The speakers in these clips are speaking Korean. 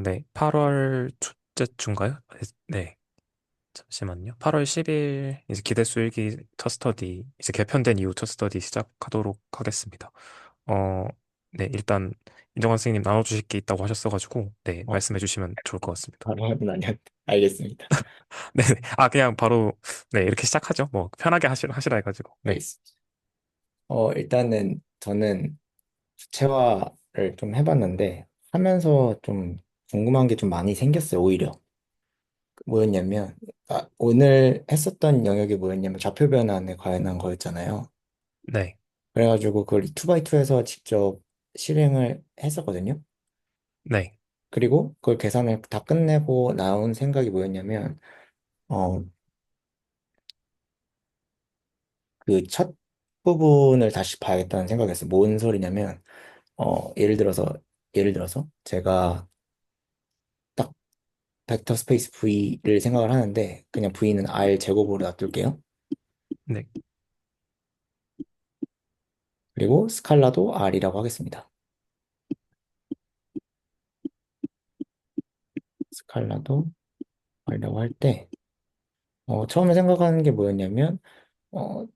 네. 8월 초째쯤인가요? 네. 잠시만요. 8월 10일 이제 기대수 일기 첫 스터디 이제 개편된 이후 첫 스터디 시작하도록 하겠습니다. 어, 네. 일단 인정환 선생님 나눠주실 게 있다고 하셨어가지고 네. 어, 말씀해 주시면 좋을 것 같습니다. 바로 하는 아니었. 알겠습니다. 네. 그냥 바로 네. 이렇게 시작하죠. 뭐 편하게 하시라 해가지고. 네. 알겠습니다. 일단은 저는 수채화를 좀 해봤는데 하면서 좀 궁금한 게 좀 많이 생겼어요. 오히려 뭐였냐면 오늘 했었던 영역이 뭐였냐면 좌표 변환에 관한 거였잖아요. 네. 그래가지고 그걸 2x2에서 직접 실행을 했었거든요. 네. 그리고 그걸 계산을 다 끝내고 나온 생각이 뭐였냐면 어, 그 첫 부분을 다시 봐야겠다는 생각이었어요. 뭔 소리냐면 예를 들어서 제가 딱 벡터 스페이스 V를 생각을 하는데 그냥 V는 R 제곱으로 놔둘게요. 네. 그리고 스칼라도 R이라고 하겠습니다. 스칼라도 R이라고 할 때 처음에 생각하는 게 뭐였냐면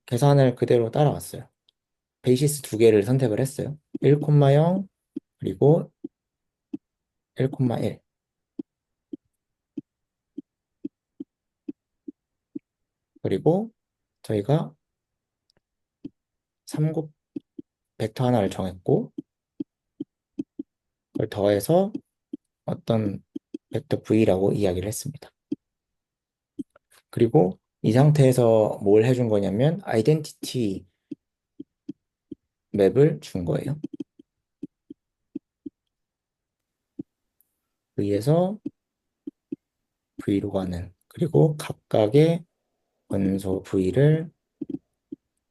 계산을 그대로 따라왔어요. 베이시스 두 개를 선택을 했어요. 1,0 그리고 1,1. 그리고 저희가 3곱 벡터 하나를 정했고 그걸 더해서 어떤 벡터 V라고 이야기를 했습니다. 그리고 이 상태에서 뭘 해준 거냐면 아이덴티티 맵을 준 거예요. V에서 V로 가는 그리고 각각의 원소 V를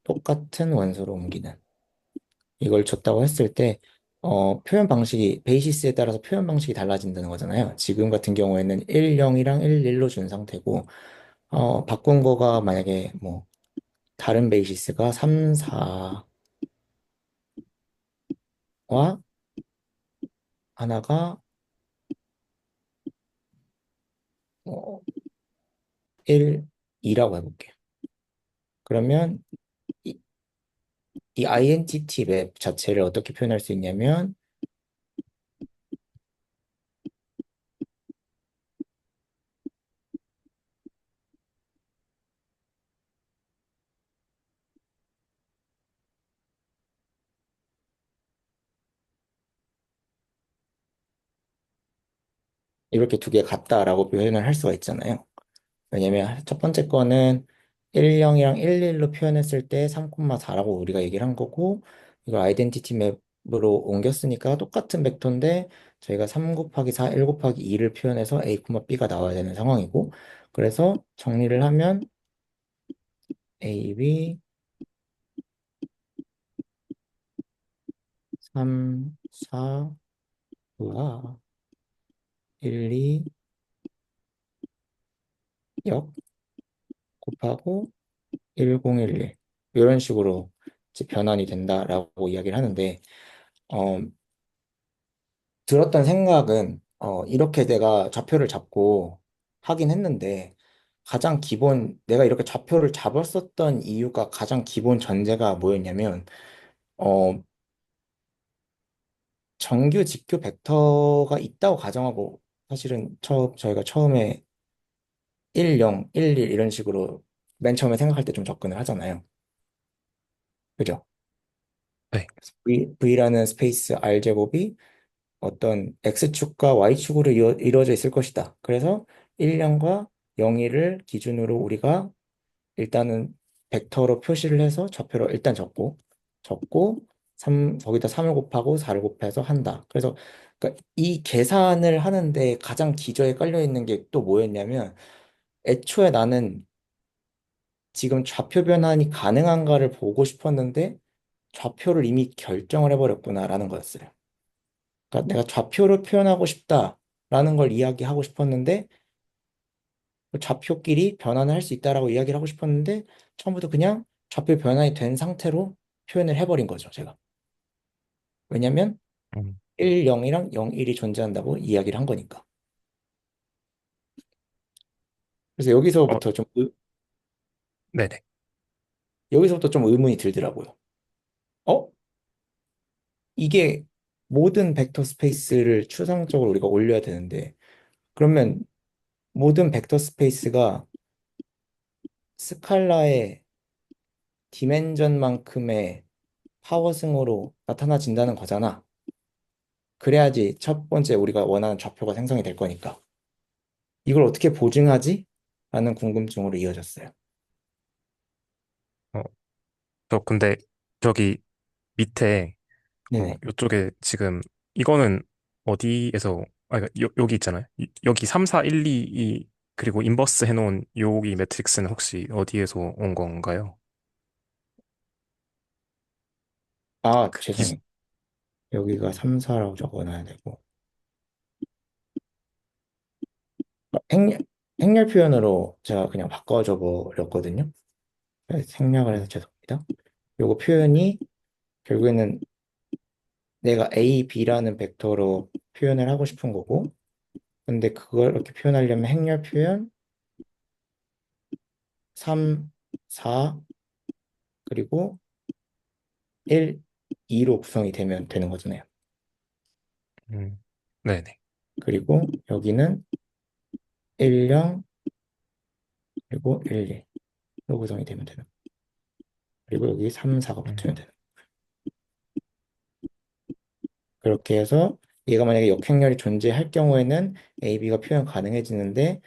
똑같은 원소로 옮기는 이걸 줬다고 했을 때 표현 방식이 베이시스에 따라서 표현 방식이 달라진다는 거잖아요. 지금 같은 경우에는 1, 0이랑 1, 1로 준 상태고 바꾼 거가 만약에 뭐 다른 베이시스가 3, 4와 하나가 1, 2라고 해볼게요. 그러면 이, 이 identity 맵 자체를 어떻게 표현할 수 있냐면 이렇게 두 개 같다라고 표현을 할 수가 있잖아요. 왜냐면 첫 번째 거는 1, 0이랑 1, 1로 표현했을 때 3,4라고 우리가 얘기를 한 거고 이걸 아이덴티티 맵으로 옮겼으니까 똑같은 벡터인데 저희가 3 곱하기 4, 1 곱하기 2를 표현해서 A, B가 나와야 되는 상황이고 그래서 정리를 하면 A, B 3, 4, 와 1, 2, 역 곱하고 1011 이런 식으로 이제 변환이 된다라고 이야기를 하는데 어, 들었던 생각은 이렇게 내가 좌표를 잡고 하긴 했는데 가장 기본 내가 이렇게 좌표를 잡았었던 이유가 가장 기본 전제가 뭐였냐면 어, 정규 직교 벡터가 있다고 가정하고 사실은 저희가 처음에 1, 0, 1, 1 이런 식으로 맨 처음에 생각할 때 좀 접근을 하잖아요. 그죠? 네. V라는 스페이스 R 제곱이 어떤 X축과 Y축으로 이루어져 있을 것이다. 그래서 1년과 0일을 기준으로 우리가 일단은 벡터로 표시를 해서 좌표로 일단 적고 3, 거기다 3을 곱하고 4를 곱해서 한다. 그래서 그러니까 이 계산을 하는데 가장 기저에 깔려 있는 게 또 뭐였냐면 애초에 나는 지금 좌표 변환이 가능한가를 보고 싶었는데 좌표를 이미 결정을 해버렸구나라는 거였어요. 그러니까 내가 좌표를 표현하고 싶다라는 걸 이야기하고 싶었는데 그 좌표끼리 변환을 할 수 있다라고 이야기를 하고 싶었는데 처음부터 그냥 좌표 변환이 된 상태로 표현을 해버린 거죠, 제가. 왜냐면 음. 1, 0이랑 0, 1이 존재한다고 이야기를 한 거니까. 그래서 어, 네네. 여기서부터 좀 의문이 들더라고요. 어? 이게 모든 벡터 스페이스를 추상적으로 우리가 올려야 되는데, 그러면 모든 벡터 스페이스가 스칼라의 디멘전만큼의 파워승으로 나타나진다는 거잖아. 그래야지 첫 번째 우리가 원하는 좌표가 생성이 될 거니까. 이걸 어떻게 보증하지? 라는 궁금증으로 이어졌어요. 어, 저 근데 저기 밑에 네네. 요쪽에 지금 이거는 어디에서 여기 있잖아요. 여기 3, 4, 1, 2, 그리고 인버스 해놓은 여기 매트릭스는 혹시 어디에서 온 건가요? 아, 그 비, 죄송해요. 여기가 3, 4라고 적어놔야 되고. 행렬, 행렬 표현으로 제가 그냥 바꿔줘 버렸거든요. 생략을 해서 음, 죄송합니다. 요거 표현이 결국에는 내가 A, B라는 벡터로 표현을 하고 싶은 거고, 근데 그걸 이렇게 표현하려면 행렬 표현 3, 4, 그리고 1, 2로 구성이 되면 되는 거잖아요. 네네. 그리고 여기는 1, 0, 그리고 1, 2로 구성이 되면 되는 거예요. 그리고 여기 3, 4가 음, 붙으면 되는 거예요. 그렇게 해서 얘가 만약에 역행렬이 존재할 경우에는 A, B가 표현 가능해지는데,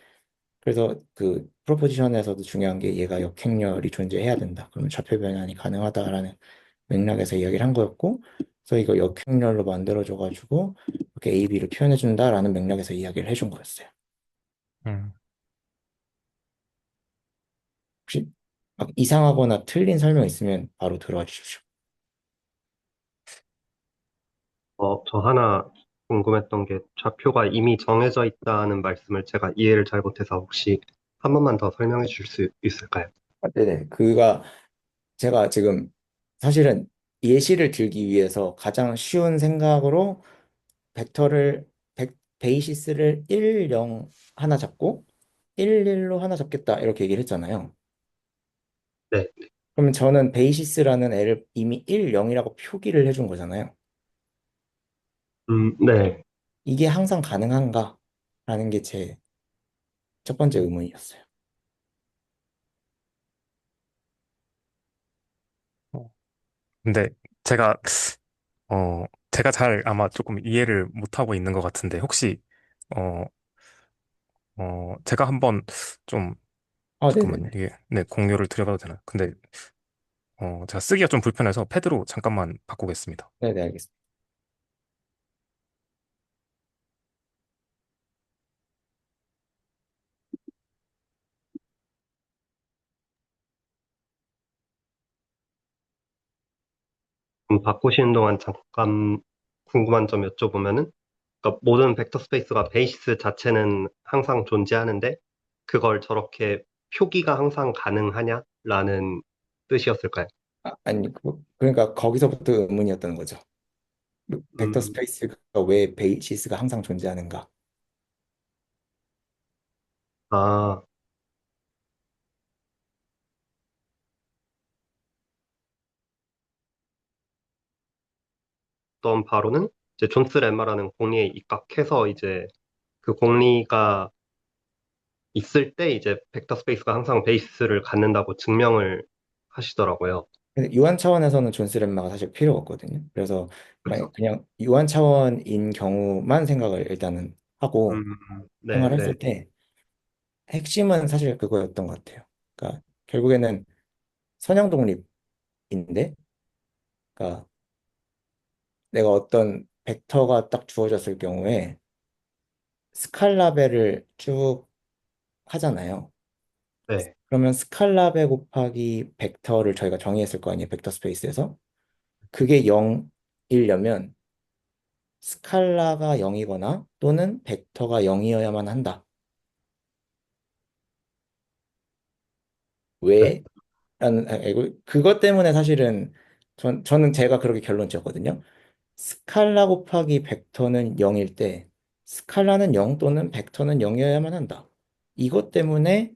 그래서 그 프로포지션에서도 중요한 게 얘가 역행렬이 존재해야 된다. 그러면 좌표 변환이 가능하다라는 맥락에서 이야기를 한 거였고, 그래서 이거 역행렬로 만들어줘가지고 이렇게 A, B를 표현해준다라는 맥락에서 이야기를 해준 거였어요. 음. 혹시 막 이상하거나 틀린 설명 있으면 바로 들어와 주십시오. 저 하나 궁금했던 게 좌표가 이미 정해져 있다는 말씀을 제가 이해를 잘 못해서 혹시 한 번만 더 설명해 줄 수 있을까요? 네네. 그가 제가 지금 사실은 예시를 들기 위해서 가장 쉬운 생각으로 벡터를 베이시스를 1, 0 하나 잡고 1, 1로 하나 잡겠다 이렇게 얘기를 했잖아요. 네. 그러면 저는 베이시스라는 애를 이미 1, 0이라고 표기를 해준 거잖아요. 네. 이게 항상 가능한가? 라는 게 제 첫 번째 의문이었어요. 근데 제가, 제가 잘 아마 조금 이해를 못하고 있는 것 같은데, 혹시, 어, 제가 한번 좀, 아, 잠깐만요. 네네네. 이게, 네, 공유를 드려봐도 되나요? 근데, 제가 쓰기가 좀 불편해서 패드로 잠깐만 바꾸겠습니다. 네네, 알겠습니다. 그럼 바꾸시는 동안 잠깐 궁금한 점 여쭤보면은, 그러니까 모든 벡터 스페이스가 베이시스 자체는 항상 존재하는데, 그걸 저렇게 표기가 항상 가능하냐라는 뜻이었을까요? 아니, 그러니까 거기서부터 의문이었던 거죠. 벡터 음, 스페이스가 왜 베이시스가 항상 존재하는가? 아, 어떤 바로는 이제 존스 lem마라는 공리에 입각해서 이제 그 공리가 있을 때 이제 벡터 스페이스가 항상 베이스를 갖는다고 증명을 하시더라고요. 근데 유한 차원에서는 존스 lem마가 사실 필요가 없거든요. 그래서 그렇죠. 그냥 유한 차원인 경우만 생각을 일단은 하고 네, 생활을 네, 했을 때 핵심은 사실 그거였던 것 같아요. 그러니까 결국에는 선형 독립인데, 그러니까 내가 어떤 벡터가 딱 주어졌을 경우에 스칼라벨을 쭉 하잖아요. 네, 그러면 스칼라벨 곱하기 벡터를 저희가 정의했을 거 아니에요, 벡터 스페이스에서. 그게 0이려면 스칼라가 0이거나 또는 벡터가 0이어야만 한다. 네. 왜? 라는 그것 때문에 사실은 저는 제가 그렇게 결론 지었거든요. 스칼라 곱하기 벡터는 0일 때 스칼라는 0 또는 벡터는 0이어야만 한다. 이것 때문에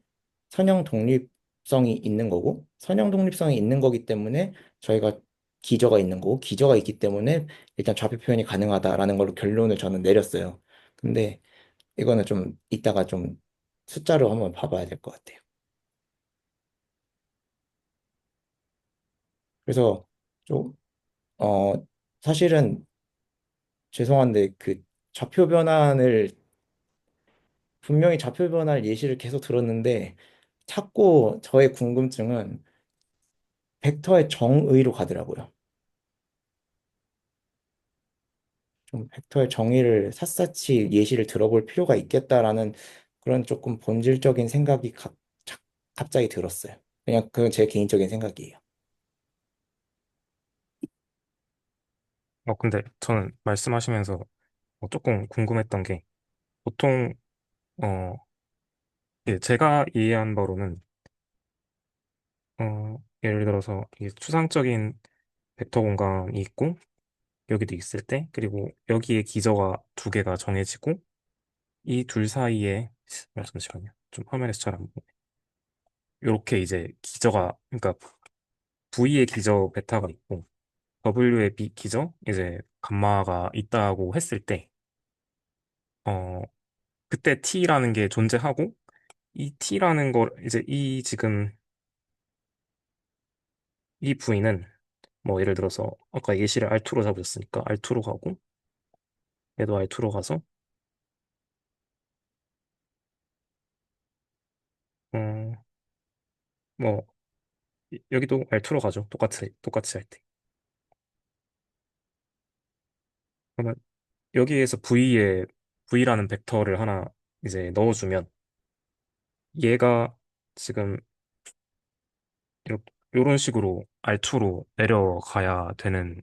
선형 독립성이 있는 거고 선형 독립성이 있는 거기 때문에 저희가 기저가 있는 거고 기저가 있기 때문에 일단 좌표 표현이 가능하다라는 걸로 결론을 저는 내렸어요. 근데 이거는 좀 이따가 좀 숫자로 한번 봐봐야 될 것 같아요. 그래서 좀 사실은 죄송한데 그 좌표 변환을 분명히 좌표 변환 예시를 계속 들었는데 자꾸 저의 궁금증은 벡터의 정의로 가더라고요. 좀 벡터의 정의를 샅샅이 예시를 들어볼 필요가 있겠다라는 그런 조금 본질적인 생각이 갑자기 들었어요. 그냥 그건 제 개인적인 생각이에요. 근데 저는 말씀하시면서 조금 궁금했던 게 보통 어, 예, 제가 이해한 바로는 예를 들어서 이게 추상적인 벡터 공간이 있고 여기도 있을 때 그리고 여기에 기저가 두 개가 정해지고 이 둘 사이에 잠시만요. 좀 화면에서 잘 안 보여. 이렇게 이제 기저가 그러니까 V의 기저 베타가 있고 W의 기저 이제 감마가 있다고 했을 때 어, 그때 T라는 게 존재하고 이 T라는 걸 이제 이 지금 이 V는 뭐 예를 들어서 아까 예시를 R2로 잡으셨으니까 R2로 가고 얘도 R2로 가서 어, 뭐 여기도 R2로 가죠. 똑같이 할 때. 그러면 여기에서 V라는 벡터를 하나 이제 넣어주면 얘가 지금 이렇게 이런 식으로 R2로 내려가야 되는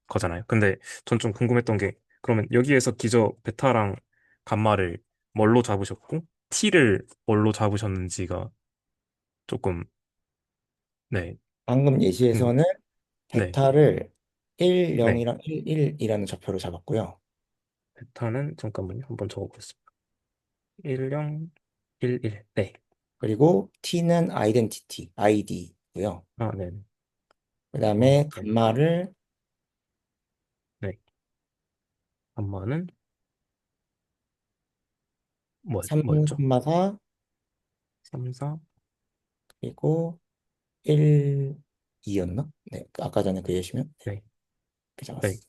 거잖아요. 근데 전 좀 궁금했던 게 그러면 여기에서 기저 베타랑 감마를 뭘로 잡으셨고 T를 뭘로 잡으셨는지가 조금 네, 방금 궁금. 예시에서는 네, 벡터를 1, 네. 0이랑 1, 1이라는 좌표로 잡았고요. 베타는 잠깐만요. 한번 적어보겠습니다. 10, 11. 네. 그리고 t는 아이덴티티, id고요. 아, 네. 그다음에 네. 감마를 네. 감마는 3, 뭐였죠? 4 3, 4. 그리고 1, 2였나? 네, 아까 전에 그 예시면 네, 네. 이렇게 네. 잡았어.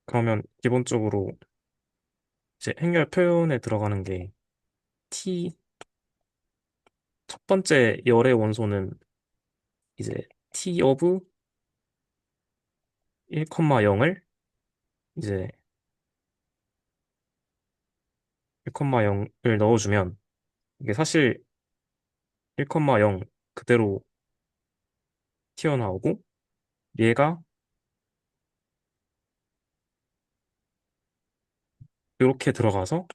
그러면 기본적으로 이제 행렬 표현에 들어가는 게 t 첫 번째 열의 원소는 이제 t of 1,0을 이제 1,0을 넣어주면 이게 사실 1,0 그대로 튀어나오고 얘가 이렇게 들어가서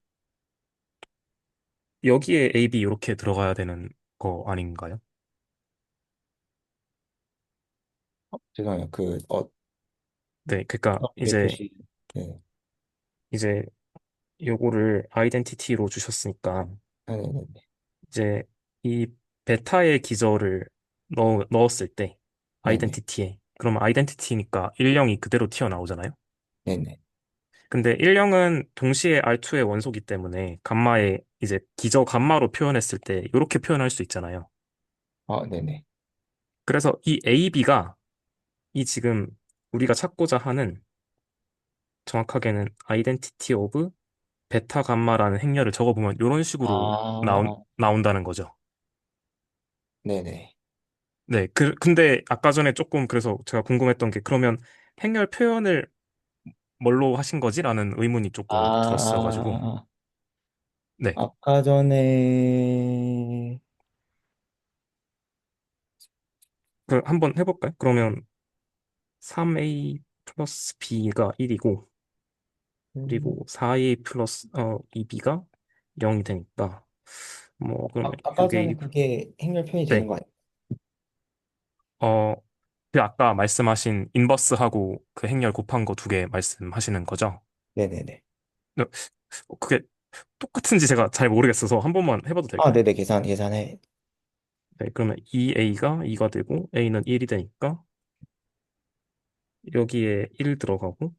여기에 AB 이렇게 들어가야 되는 거 아닌가요? 죄송해요. 네, 그러니까 의 표시. 네, 이제 요거를 아이덴티티로 주셨으니까 네, 네, 네, 이제 이 베타의 기저를 넣었을 때 네, 네, 아이덴티티에 그러면 아이덴티티니까 1형이 그대로 튀어나오잖아요. 네, 네. 근데 1형은 동시에 R2의 원소기 때문에 감마에 이제 기저 감마로 표현했을 때 이렇게 표현할 수 있잖아요. 네, 네. 그래서 이 AB가 이 지금 우리가 찾고자 하는 정확하게는 아이덴티티 오브 베타 감마라는 행렬을 적어보면 이런 식으로 아, 나온다는 거죠. 네, 네. 네, 근데 아까 전에 조금 그래서 제가 궁금했던 게 그러면 행렬 표현을 뭘로 하신 거지? 라는 의문이 조금 들었어가지고. 네, 아까 전에 그 한번 해볼까요? 그러면 3A 플러스 B가 1이고, 음, 그리고 4A 플러스 2B가 0이 되니까, 뭐, 그러면 아까 전에 6A, 그게 행렬 표현이 되는 네, 거 아니에요? 그 아까 말씀하신 인버스하고 그 행렬 곱한 거 두 개 말씀하시는 거죠? 네네네. 네, 그게 똑같은지 제가 잘 모르겠어서 한 번만 해봐도 아, 될까요? 네네. 계산해. 네, 그러면 2a가 2가 되고 a는 1이 되니까 여기에 1 들어가고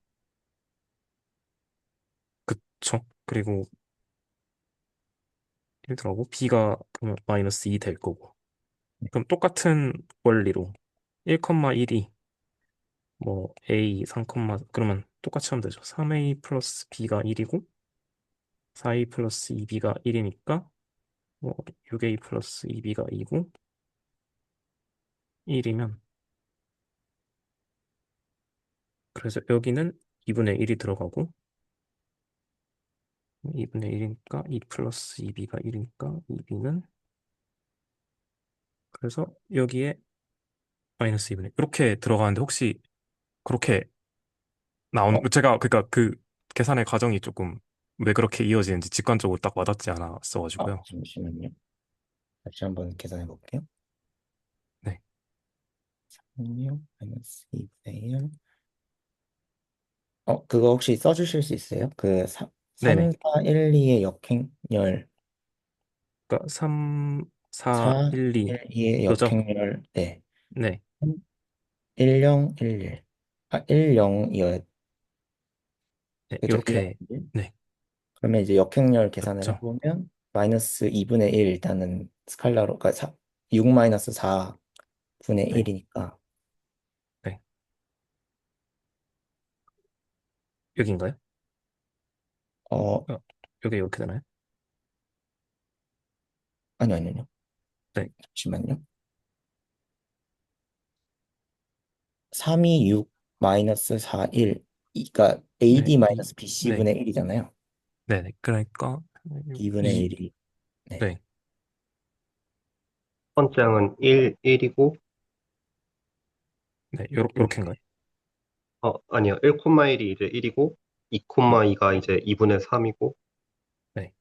그쵸? 그리고 1 들어가고 b가 그러면 마이너스 2 될 거고 그럼 똑같은 원리로 1,1이 뭐 a 3, 그러면 똑같이 하면 되죠. 3a 플러스 b가 1이고 4a 플러스 2b가 1이니까 뭐 6a 플러스 2b가 2고 1이면 그래서 여기는 2분의 1이 들어가고 2분의 1이니까 2 플러스 2b가 1이니까 2b는 그래서 여기에 마이너스 2분의 이렇게 들어가는데 혹시 그렇게 나오는 어, 제가 그러니까 그 계산의 과정이 조금 왜 그렇게 이어지는지 직관적으로 딱 와닿지 않았어가지고요. 잠시만요. 다시 한번 계산해 볼게요. 네, 6 마이너스 2분의 1. 그거 혹시 써주실 수 있어요? 그 3, 네네. 4, 1, 2의 역행열, 그러니까 3, 4, 4, 1, 2 1, 2의 이거죠? 역행열, 네. 네, 1, 0, 1, 1. 1, 0이어야, 네, 그죠? 1, 0, 이렇게 1. 네, 그러면 이제 역행열 계산을 맞죠? 해보면, 마이너스 2분의 1 일단은 스칼라로, 그러니까 6 마이너스 4분의 네, 1이니까, 네. 여기인가요? 어, 어, 여기 이렇게 되나요? 아니요. 네, 잠시만요. 3이 6 마이너스 4, 1. 그러니까 네, AD 2, 마이너스 네, BC분의 1이잖아요. 네, 네. 그러니까 2분의 2, 1이. 네. 네, 첫 번째 항은 1, 1이고, 네, 네. 요렇게인가요? 아니요. 1,1이 이제 1이고, 네. 2,2가 이제 2분의 3이고, 네,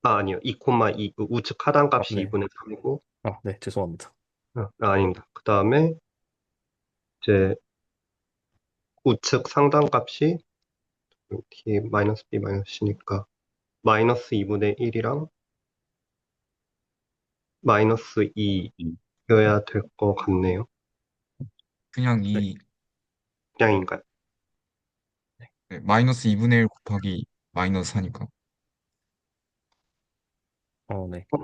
아니요. 2,2, 그 우측 하단값이 네, 2분의 3이고, 네, 죄송합니다. 아닙니다. 그 다음에 이제 우측 상단값이 t 마이너스 b 마이너스 c니까 마이너스 2분의 1이랑 마이너스 음. 2여야 될 것 같네요. 그냥 네, 이 그냥인가요? 네, 마이너스 2분의 1 곱하기 마이너스 하니까. 네, 어,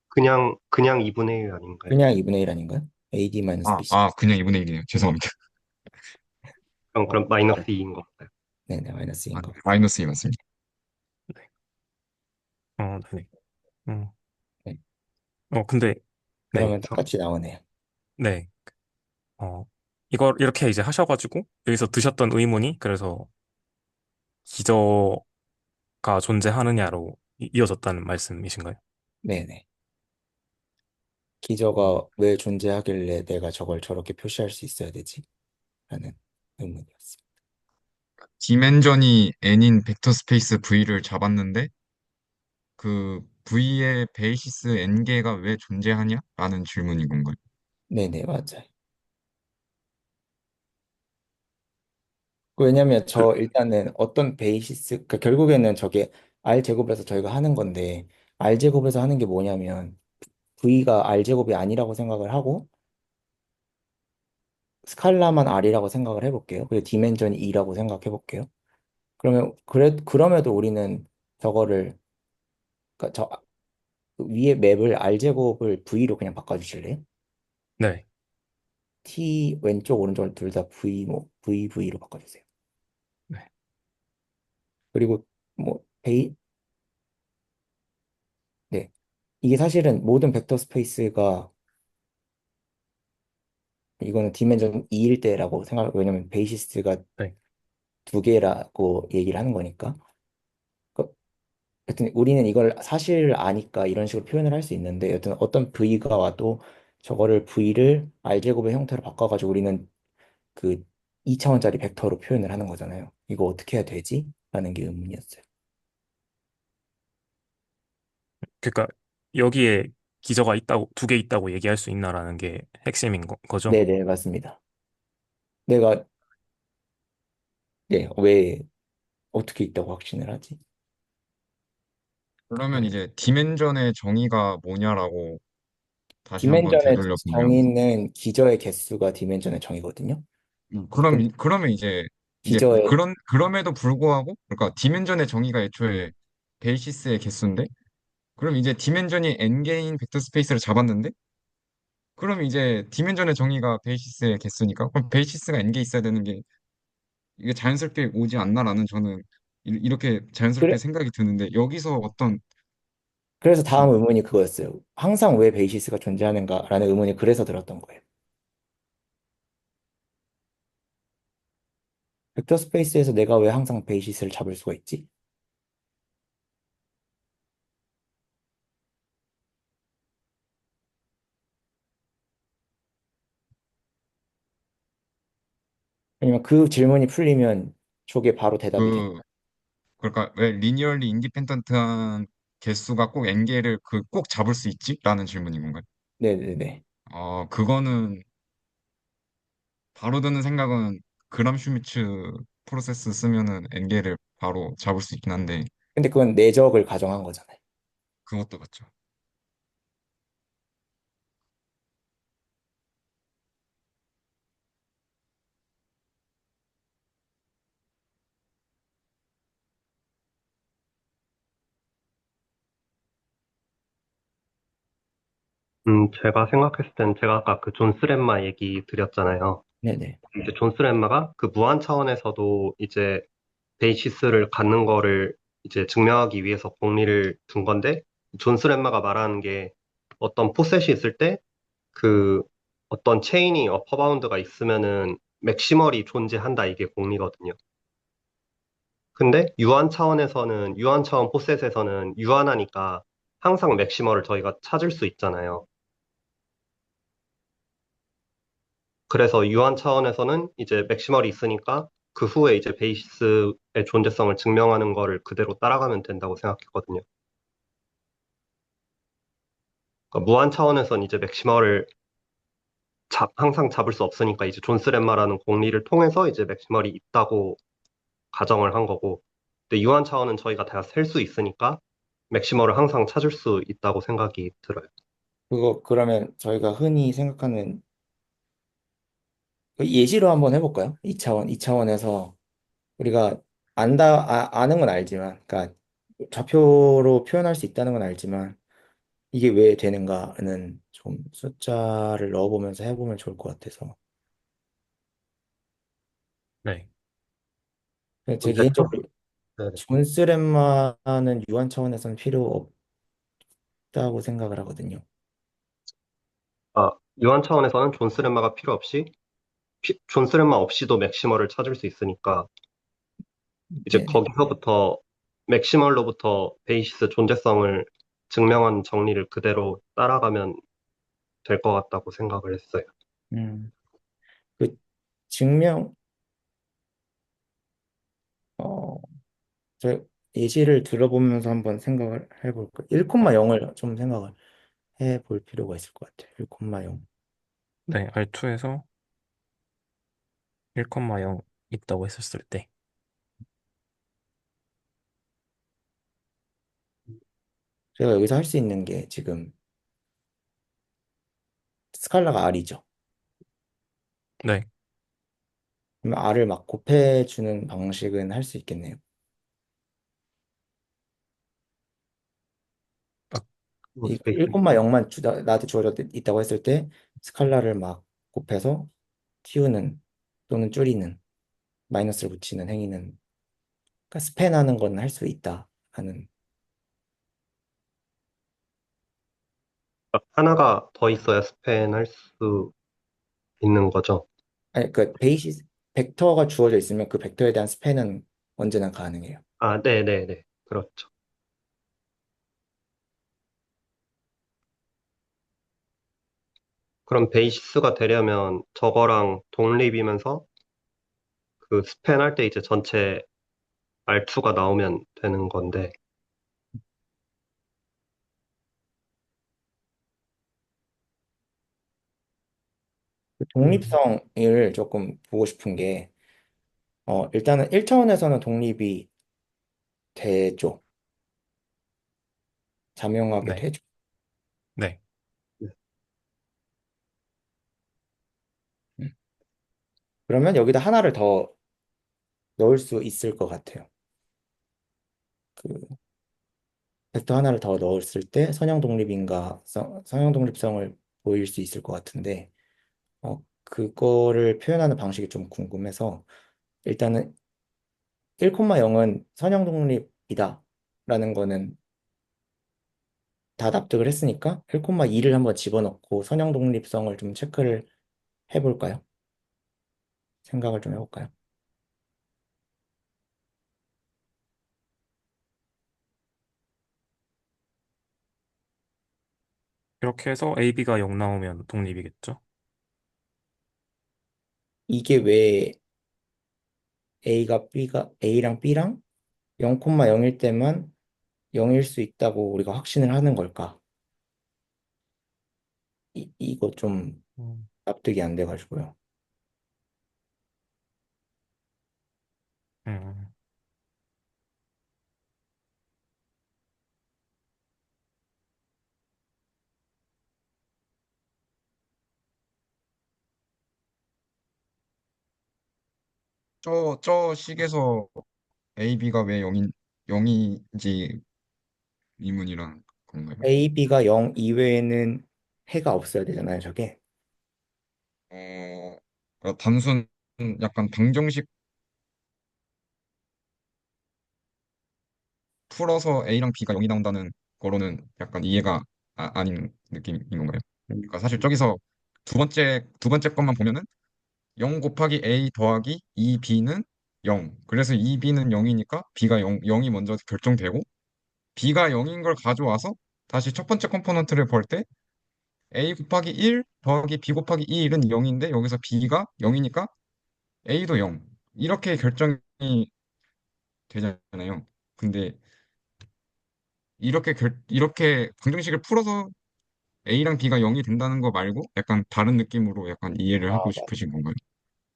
그냥 2분의 1 아닌가요? 그냥 2분의 1 아닌가요? AD 마이너스 BC. 그냥 2분의 1이네요. 죄송합니다. 그럼 아, 마이너스 2인 것 같아요. 네네, 마이너스인 것 네, 같아요. 마이너스 2 맞습니다. 네, 네. 음, 네. 근데, 네, 그러면 똑같이 나오네요. 네, 어, 이걸 이렇게 이제 하셔가지고, 여기서 드셨던 의문이, 그래서 기저가 존재하느냐로 이어졌다는 말씀이신가요? 네네. 음. 기저가 왜 존재하길래 내가 저걸 저렇게 표시할 수 있어야 되지? 라는 의문이었어요. 디멘전이 n인 벡터 스페이스 V를 잡았는데 그 V의 베이시스 n개가 왜 존재하냐? 라는 질문인 건가요? 네네, 맞아요. 왜냐면 그, 일단은 어떤 베이시스, 그 결국에는 저게 R 제곱에서 저희가 하는 건데, R 제곱에서 하는 게 뭐냐면, V가 R 제곱이 아니라고 생각을 하고, 스칼라만 R이라고 생각을 해볼게요. 그리고 디멘전이 2라고 생각해 볼게요. 그럼에도 우리는 저거를, 그러니까 위에 맵을 R 제곱을 V로 그냥 바꿔주실래요? 네, T 왼쪽 오른쪽 둘 다 V 뭐 V로 바꿔주세요. 네, 그리고 뭐 네. 이게 사실은 모든 벡터 스페이스가 이거는 디멘전 2일 때라고 왜냐면 베이시스가 네, 두 개라고 얘기를 하는 거니까. 그- 여튼 우리는 이걸 사실을 아니까 이런 식으로 표현을 할 수 있는데 여튼 어떤 V가 와도 저거를 V를 R제곱의 형태로 바꿔가지고 우리는 그 2차원짜리 벡터로 표현을 하는 거잖아요. 이거 어떻게 해야 되지? 라는 게 의문이었어요. 그러니까 여기에 기저가 있다고, 두 개 있다고 얘기할 수 있나라는 게 핵심인 거죠? 네네, 맞습니다. 내가, 네, 왜, 어떻게 있다고 확신을 하지? 그러면 네. 이제 디멘전의 정의가 뭐냐라고 다시 한번 디멘전의 되돌려 보면, 정의는 기저의 개수가 디멘전의 정의거든요. 근데 그러면 이제 기저의, 그럼에도 불구하고, 그러니까 디멘전의 정의가 애초에 베이시스의 개수인데, 그럼 이제 디멘전이 n개인 벡터 스페이스를 잡았는데, 그럼 이제 디멘전의 정의가 베이시스의 개수니까, 그럼 베이시스가 n개 있어야 되는 게 이게 자연스럽게 오지 않나라는 저는 이렇게 자연스럽게 그래, 생각이 드는데, 여기서 어떤, 그래서 음, 다음 의문이 그거였어요. 항상 왜 베이시스가 존재하는가라는 의문이 그래서 들었던 거예요. 벡터 스페이스에서 내가 왜 항상 베이시스를 잡을 수가 있지? 왜냐면 그 질문이 풀리면 저게 바로 대답이 돼. 그, 그러니까 왜 리니얼리 인디펜던트한 개수가 꼭 n개를 꼭 잡을 수 있지? 라는 질문인 건가요? 네네네. 그거는 바로 드는 생각은 그람 슈미츠 프로세스 쓰면은 n개를 바로 잡을 수 있긴 한데, 근데 그건 내적을 가정한 거잖아요. 그것도 맞죠. 제가 생각했을 땐 제가 아까 그 존 스렛마 얘기 드렸잖아요. 네네. 이제 존 스렛마가 그 무한 차원에서도 이제 베이시스를 갖는 거를 이제 증명하기 위해서 공리를 둔 건데, 존 스렛마가 말하는 게 어떤 포셋이 있을 때 그 어떤 체인이 어퍼 바운드가 있으면은 맥시멀이 존재한다, 이게 공리거든요. 근데 유한 차원 포셋에서는 유한하니까 항상 맥시멀을 저희가 찾을 수 있잖아요. 그래서 유한 차원에서는 이제 맥시멀이 있으니까 그 후에 이제 베이시스의 존재성을 증명하는 거를 그대로 따라가면 된다고 생각했거든요. 그러니까 무한 차원에서는 이제 맥시멀을 항상 잡을 수 없으니까 이제 존스 렘마라는 공리를 통해서 이제 맥시멀이 있다고 가정을 한 거고, 근데 유한 차원은 저희가 다 셀 수 있으니까 맥시멀을 항상 찾을 수 있다고 생각이 들어요. 그거 그러면 저희가 흔히 생각하는 그 예시로 한번 해볼까요? 2차원, 2차원에서 우리가 아는 건 알지만, 그러니까 좌표로 표현할 수 있다는 건 알지만, 이게 왜 되는가는 좀 숫자를 넣어보면서 해보면 좋을 것 같아서. 네. 제 이제 개인적으로 네네. 존스렛마는 유한 차원에서는 필요 없다고 생각을 하거든요. 유한 차원에서는 존스 렘마가 필요 없이 존스 렘마 없이도 맥시멀을 찾을 수 있으니까 이제 네네. 거기서부터 맥시멀로부터 베이시스 존재성을 증명한 정리를 그대로 따라가면 될 것 같다고 생각을 했어요. 음, 그 증명, 어, 저 예시를 들어보면서 한번 생각을 해볼까요? 1,0을 좀 생각을 해볼 필요가 있을 것 같아요. 1,0. 네, R2에서 1,0 있다고 했었을 때. 제가 여기서 할 수 있는 게 지금 스칼라가 R이죠. 네. 그러면 R을 막 곱해주는 방식은 할 수 있겠네요. 아, 이 스페이스. 1,0만 나한테 주어져 있다고 했을 때 스칼라를 막 곱해서 틔우는 또는 줄이는 마이너스를 붙이는 행위는 그러니까 스팬하는 건 할 수 있다 하는 하나가 더 있어야 스팬할 수 있는 거죠. 아니 그 베이시 벡터가 주어져 있으면 그 벡터에 대한 스팬은 언제나 가능해요. 네네네. 그렇죠. 그럼 베이시스가 되려면 저거랑 독립이면서 그 스팬할 때 이제 전체 R2가 나오면 되는 건데, 음, 독립성을 조금 보고 싶은 게, 일단은 1차원에서는 독립이 되죠. 자명하게 네. 되죠. 네. 네. 음. 그러면 여기다 하나를 더 넣을 수 있을 것 같아요. 그 벡터 하나를 더 넣었을 때 선형 독립성을 보일 수 있을 것 같은데, 그거를 표현하는 방식이 좀 궁금해서 일단은 1,0은 선형 독립이다 라는 거는 다 납득을 했으니까 1,2를 한번 집어넣고 선형 독립성을 좀 체크를 해볼까요? 생각을 좀 해볼까요? 이렇게 해서 AB가 0 나오면 독립이겠죠? 이게 왜 A랑 B랑 0,0일 때만 0일 수 있다고 우리가 확신을 하는 걸까? 이거 좀 음. 납득이 안 돼가지고요. 음. 저 식에서 AB가 왜 0인지 의문이란 건가요? A, B가 0 이외에는 해가 없어야 되잖아요, 저게. 단순 약간 방정식 풀어서 A랑 B가 0이 나온다는 거로는 약간 이해가 아닌 느낌인 건가요? 음, 그러니까 사실 저기서 두 번째 것만 보면은 0 곱하기 A 더하기 2B는 0. 그래서 2B는 0이니까 B가 0이 먼저 결정되고 B가 0인 걸 가져와서 다시 첫 번째 컴포넌트를 볼 때 A 곱하기 1 더하기 B 곱하기 2은 0인데 여기서 B가 0이니까 A도 0. 이렇게 결정이 되잖아요. 근데 이렇게 방정식을 풀어서 A랑 B가 0이 된다는 거 말고 약간 다른 느낌으로 약간 이해를 하고 아, 싶으신 건가요?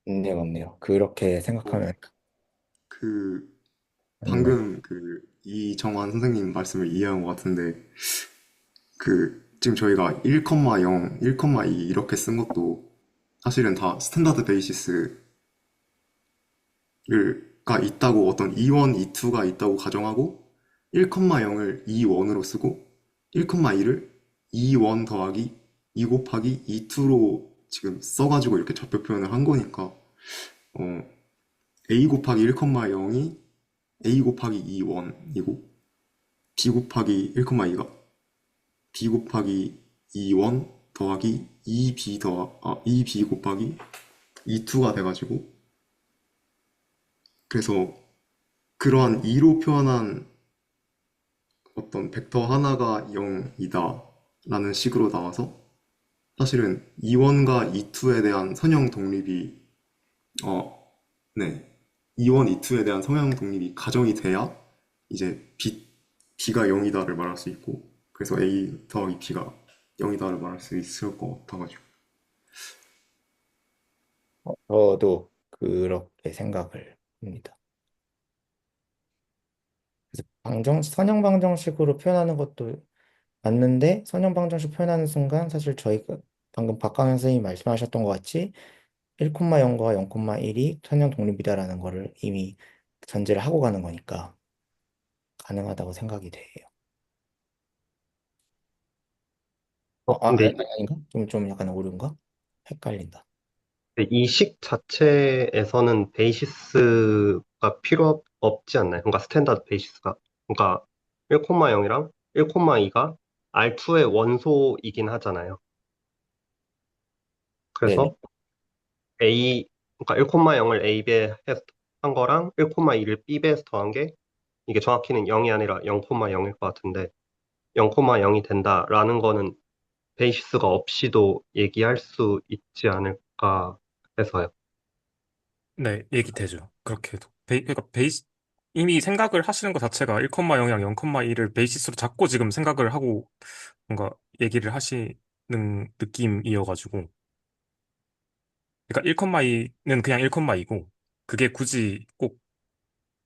맞네요, 맞네요. 그렇게 어, 생각하면 그 맞는 것 방금 그 이정환 선생님 말씀을 이해한 것 같은데 지금 저희가 1,0, 1,2 이렇게 쓴 것도 사실은 다 스탠다드 베이시스를 가 있다고 어떤 E1, E2가 있다고 가정하고 1,0을 E1으로 쓰고 1,2를 E1 더하기 2 곱하기 E2로 지금 써가지고 이렇게 좌표 표현을 한 거니까 어, A 곱하기 1,0이 A 곱하기 E1이고 B 곱하기 1,2가 B 곱하기 E1 더하기 2B 곱하기 E2가 돼가지고 그래서 그러한 2로 표현한 어떤 벡터 하나가 0이다 라는 식으로 나와서 사실은 E1과 E2에 대한 선형 독립이 어, 네. E1, E2에 대한 성향 독립이 가정이 돼야 이제 B가 0이다를 말할 수 있고 그래서 A 더하기 B가 0이다를 말할 수 있을 것 같아가지고 저도 그렇게 생각을 합니다. 그래서 선형 방정식으로 표현하는 것도 맞는데, 선형 방정식 표현하는 순간 사실 저희가 방금 박강현 선생님이 말씀하셨던 것 같이 1,0과 0,1이 선형 독립이다라는 거를 이미 전제를 하고 가는 거니까 가능하다고 생각이 돼요. 근데 아닌가? 좀 약간 오류인가? 헷갈린다. 이 식 자체에서는 베이시스가 필요 없지 않나요? 그러니까 스탠다드 베이시스가. 그러니까 1,0이랑 1,2가 R2의 원소이긴 하잖아요. 네네. 그래서 그러니까 1,0을 A배에 한 거랑 1,2를 B배에서 더한 게 이게 정확히는 0이 아니라 0,0일 것 같은데 0,0이 된다라는 거는 베이시스가 없이도 얘기할 수 있지 않을까 해서요. 네, 얘기되죠. 그렇게 해도. 그러니까 이미 생각을 하시는 것 자체가 1,0이랑 0,2를 베이시스로 잡고 지금 생각을 하고 뭔가 얘기를 하시는 느낌이어가지고. 그러니까 1,2는 그냥 1,2고 그게 굳이 꼭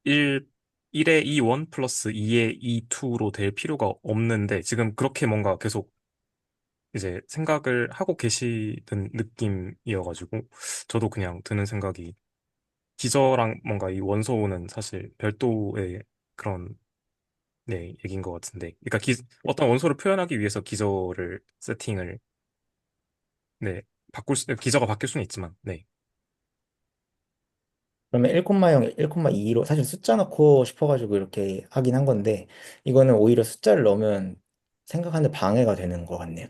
1, 1의 E1 플러스 2의 E2로 될 필요가 없는데 지금 그렇게 뭔가 계속 이제 생각을 하고 계시는 느낌이어가지고 저도 그냥 드는 생각이 기저랑 뭔가 이 원소는 사실 별도의 그런 네, 얘기인 것 같은데. 그러니까 어떤 원소를 표현하기 위해서 기저를 세팅을 네, 기저가 바뀔 수는 있지만 네. 그러면 1,0, 1,2로 사실 숫자 넣고 싶어가지고 이렇게 하긴 한 건데 이거는 오히려 숫자를 넣으면 생각하는데 방해가 되는 것 같네요.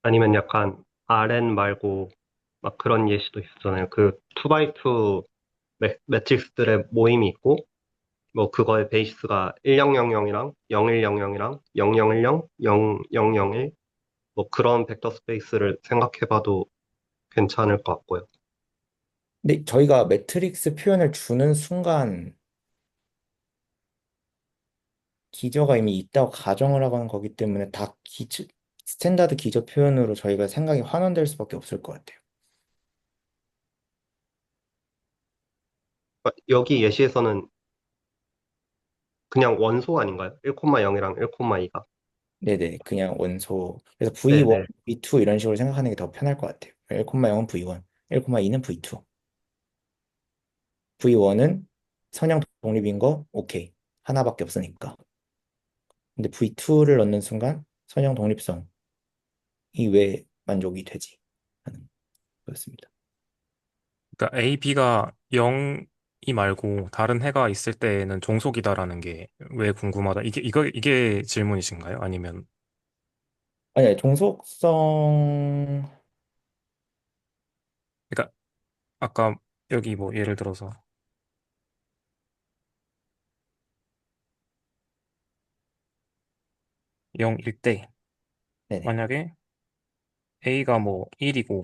아니면 약간 RN 말고 막 그런 예시도 있었잖아요. 그 2x2 매트릭스들의 모임이 있고 뭐 그거의 베이스가 1000이랑 0100이랑 0010, 0001 뭐 그런 벡터 스페이스를 생각해봐도 괜찮을 것 같고요. 근데 저희가 매트릭스 표현을 주는 순간 기저가 이미 있다고 가정을 하고 하는 거기 때문에 다 스탠다드 기저 표현으로 저희가 생각이 환원될 수밖에 없을 것 같아요. 여기 예시에서는 그냥 원소 아닌가요? 1,0이랑 1,2가. 네네, 그냥 원소. 그래서 V1, 네네. V2 이런 식으로 생각하는 게 더 편할 것 같아요. 1,0은 V1, 1,2는 V2. V1은 선형 독립인 거, 오케이. 하나밖에 없으니까. 근데 V2를 넣는 순간 선형 독립성이 왜 만족이 되지? 하는 거였습니다. 그러니까 A, B가 0이 말고 다른 해가 있을 때는 종속이다라는 게 왜 궁금하다. 이게 질문이신가요? 아니면 아니, 종속성, 그러니까 아까 여기 뭐 예를 들어서 0일 때 네네. 만약에 A가 뭐 1이고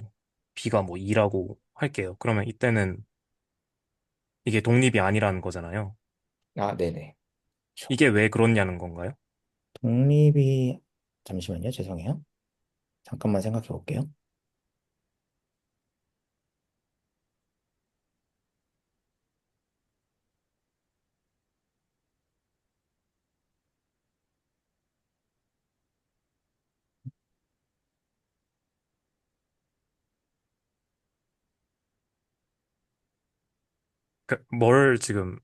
B가 뭐 2라고 할게요. 그러면 이때는 이게 독립이 아니라는 거잖아요. 아, 네네. 그쵸. 이게 왜 그렇냐는 건가요? 독립이, 잠시만요. 죄송해요. 잠깐만 생각해 볼게요. 뭘 지금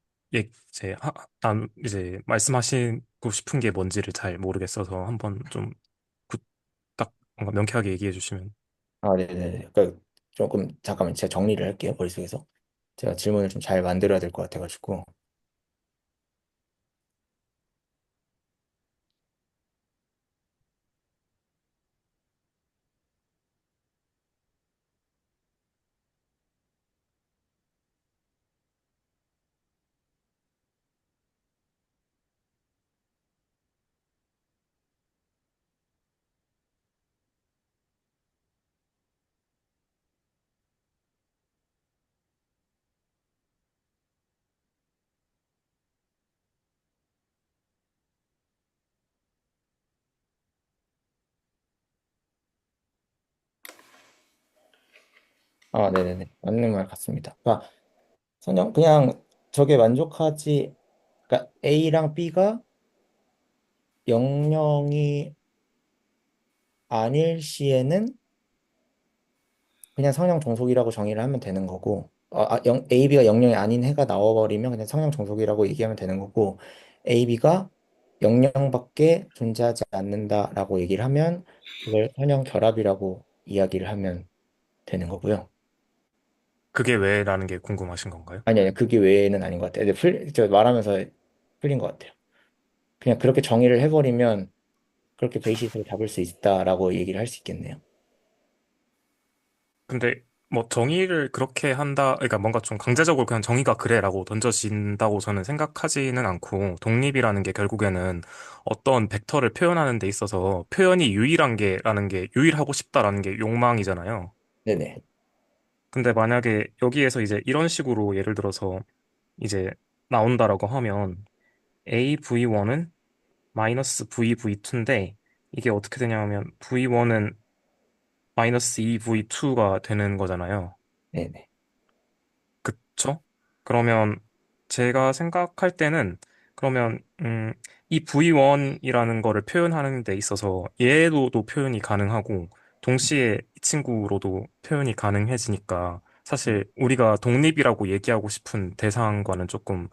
이제 말씀하시고 싶은 게 뭔지를 잘 모르겠어서 한번 좀 딱 뭔가 명쾌하게 얘기해 주시면. 아, 네네네. 그러니까 조금, 잠깐만, 제가 정리를 할게요. 머릿속에서. 제가 질문을 좀 잘 만들어야 될 것 같아가지고. 아, 네네네. 맞는 말 같습니다. 그러니까 그냥 저게 만족하지, 그러니까 A랑 B가 00이 아닐 시에는 그냥 성형 종속이라고 정의를 하면 되는 거고, AB가 00이 아닌 해가 나와버리면 그냥 성형 종속이라고 얘기하면 되는 거고, AB가 00밖에 존재하지 않는다라고 얘기를 하면 그걸 선형 결합이라고 이야기를 하면 되는 거고요. 그게 왜라는 게 궁금하신 건가요? 아니, 그게 외에는 아닌 것 같아요. 근데 저 말하면서 풀린 것 같아요. 그냥 그렇게 정의를 해버리면 그렇게 베이시스를 잡을 수 있다라고 얘기를 할 수 있겠네요. 근데 뭐 정의를 그렇게 한다, 그러니까 뭔가 좀 강제적으로 그냥 정의가 그래라고 던져진다고 저는 생각하지는 않고 독립이라는 게 결국에는 어떤 벡터를 표현하는 데 있어서 표현이 유일한 게라는 게 유일하고 싶다라는 게 욕망이잖아요. 네네. 근데 만약에 여기에서 이제 이런 식으로 예를 들어서 이제 나온다라고 하면 AV1은 마이너스 VV2인데 이게 어떻게 되냐면 V1은 마이너스 2V2가 되는 거잖아요. 네네. 그쵸? 그러면 제가 생각할 때는 그러면 이 V1이라는 거를 표현하는 데 있어서 얘로도 표현이 가능하고 동시에 이 친구로도 표현이 가능해지니까 사실 우리가 독립이라고 얘기하고 싶은 대상과는 조금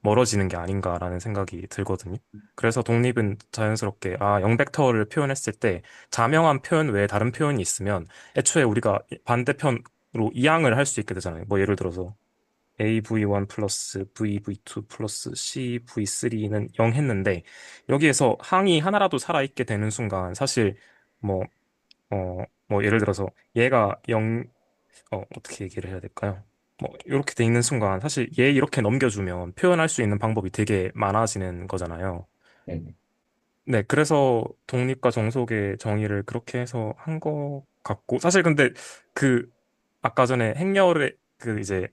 멀어지는 게 아닌가라는 생각이 들거든요. 그래서 독립은 자연스럽게 아, 영벡터를 표현했을 때 자명한 표현 외에 다른 표현이 있으면 애초에 우리가 반대편으로 이항을 할 수 있게 되잖아요. 뭐 예를 들어서 AV1 플러스 VV2 플러스 CV3는 0 했는데 여기에서 항이 하나라도 살아있게 되는 순간 사실 뭐, 뭐 예를 들어서 얘가 0, 어떻게 얘기를 해야 될까요? 뭐 이렇게 돼 있는 순간 사실 얘 이렇게 넘겨주면 표현할 수 있는 방법이 되게 많아지는 거잖아요. 네네. 네, 그래서 독립과 정속의 정의를 그렇게 해서 한 것 같고 사실 근데 그 아까 전에 행렬의 그 이제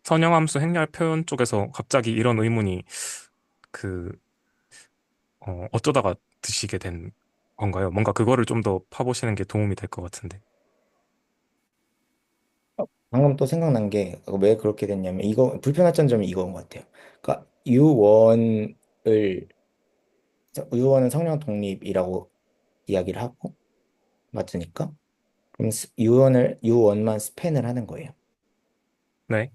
선형함수 행렬 표현 쪽에서 갑자기 이런 의문이 그 어쩌다가 드시게 된 건가요? 뭔가 그거를 좀 더 파보시는 게 도움이 될 것 같은데. 방금 또 생각난 게 왜 그렇게 됐냐면 이거 불편했던 점이 이거인 것 같아요. 그러니까 U1은 성령 독립이라고 이야기를 하고 맞으니까 그럼 U1만 스팬을 하는 거예요. 네,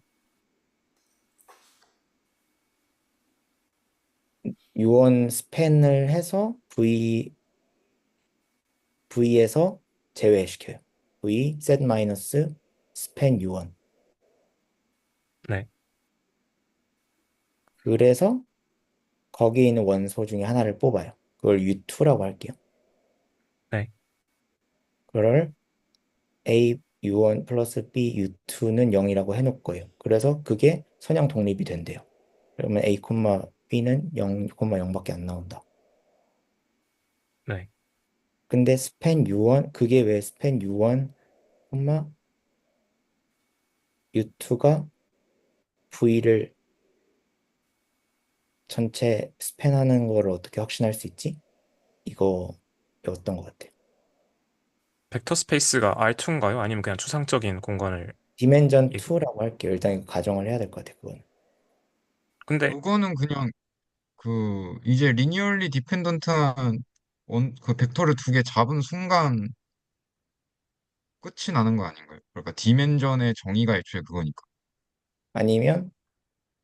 U1 스팬을 해서 V에서 제외시켜요. V set 마이너스 스팬 U1. 네, 그래서 거기에 있는 원소 중에 하나를 뽑아요. 그걸 U2라고 할게요. 네, 그걸 A U1 플러스 B U2는 0이라고 해놓을 거예요. 그래서 그게 선형 독립이 된대요. 그러면 A, B는 0, 0밖에 안 나온다. 네, 근데 스팬 U1, 그게 왜 스팬 U1, U2가 V를 전체 스팬하는 거를 어떻게 확신할 수 있지? 이거였던 것 같아요. 벡터 스페이스가 R2인가요? 아니면 그냥 추상적인 공간을 디멘전 얘기... 2라고 할게요. 일단 이거 가정을 해야 될 것 같아요. 그건. 근데 그거는 그냥 그 이제 리니얼리 디펜던트한 그 벡터를 두 개 잡은 순간 끝이 나는 거 아닌가요? 그러니까 디멘전의 정의가 애초에 그거니까. 아니면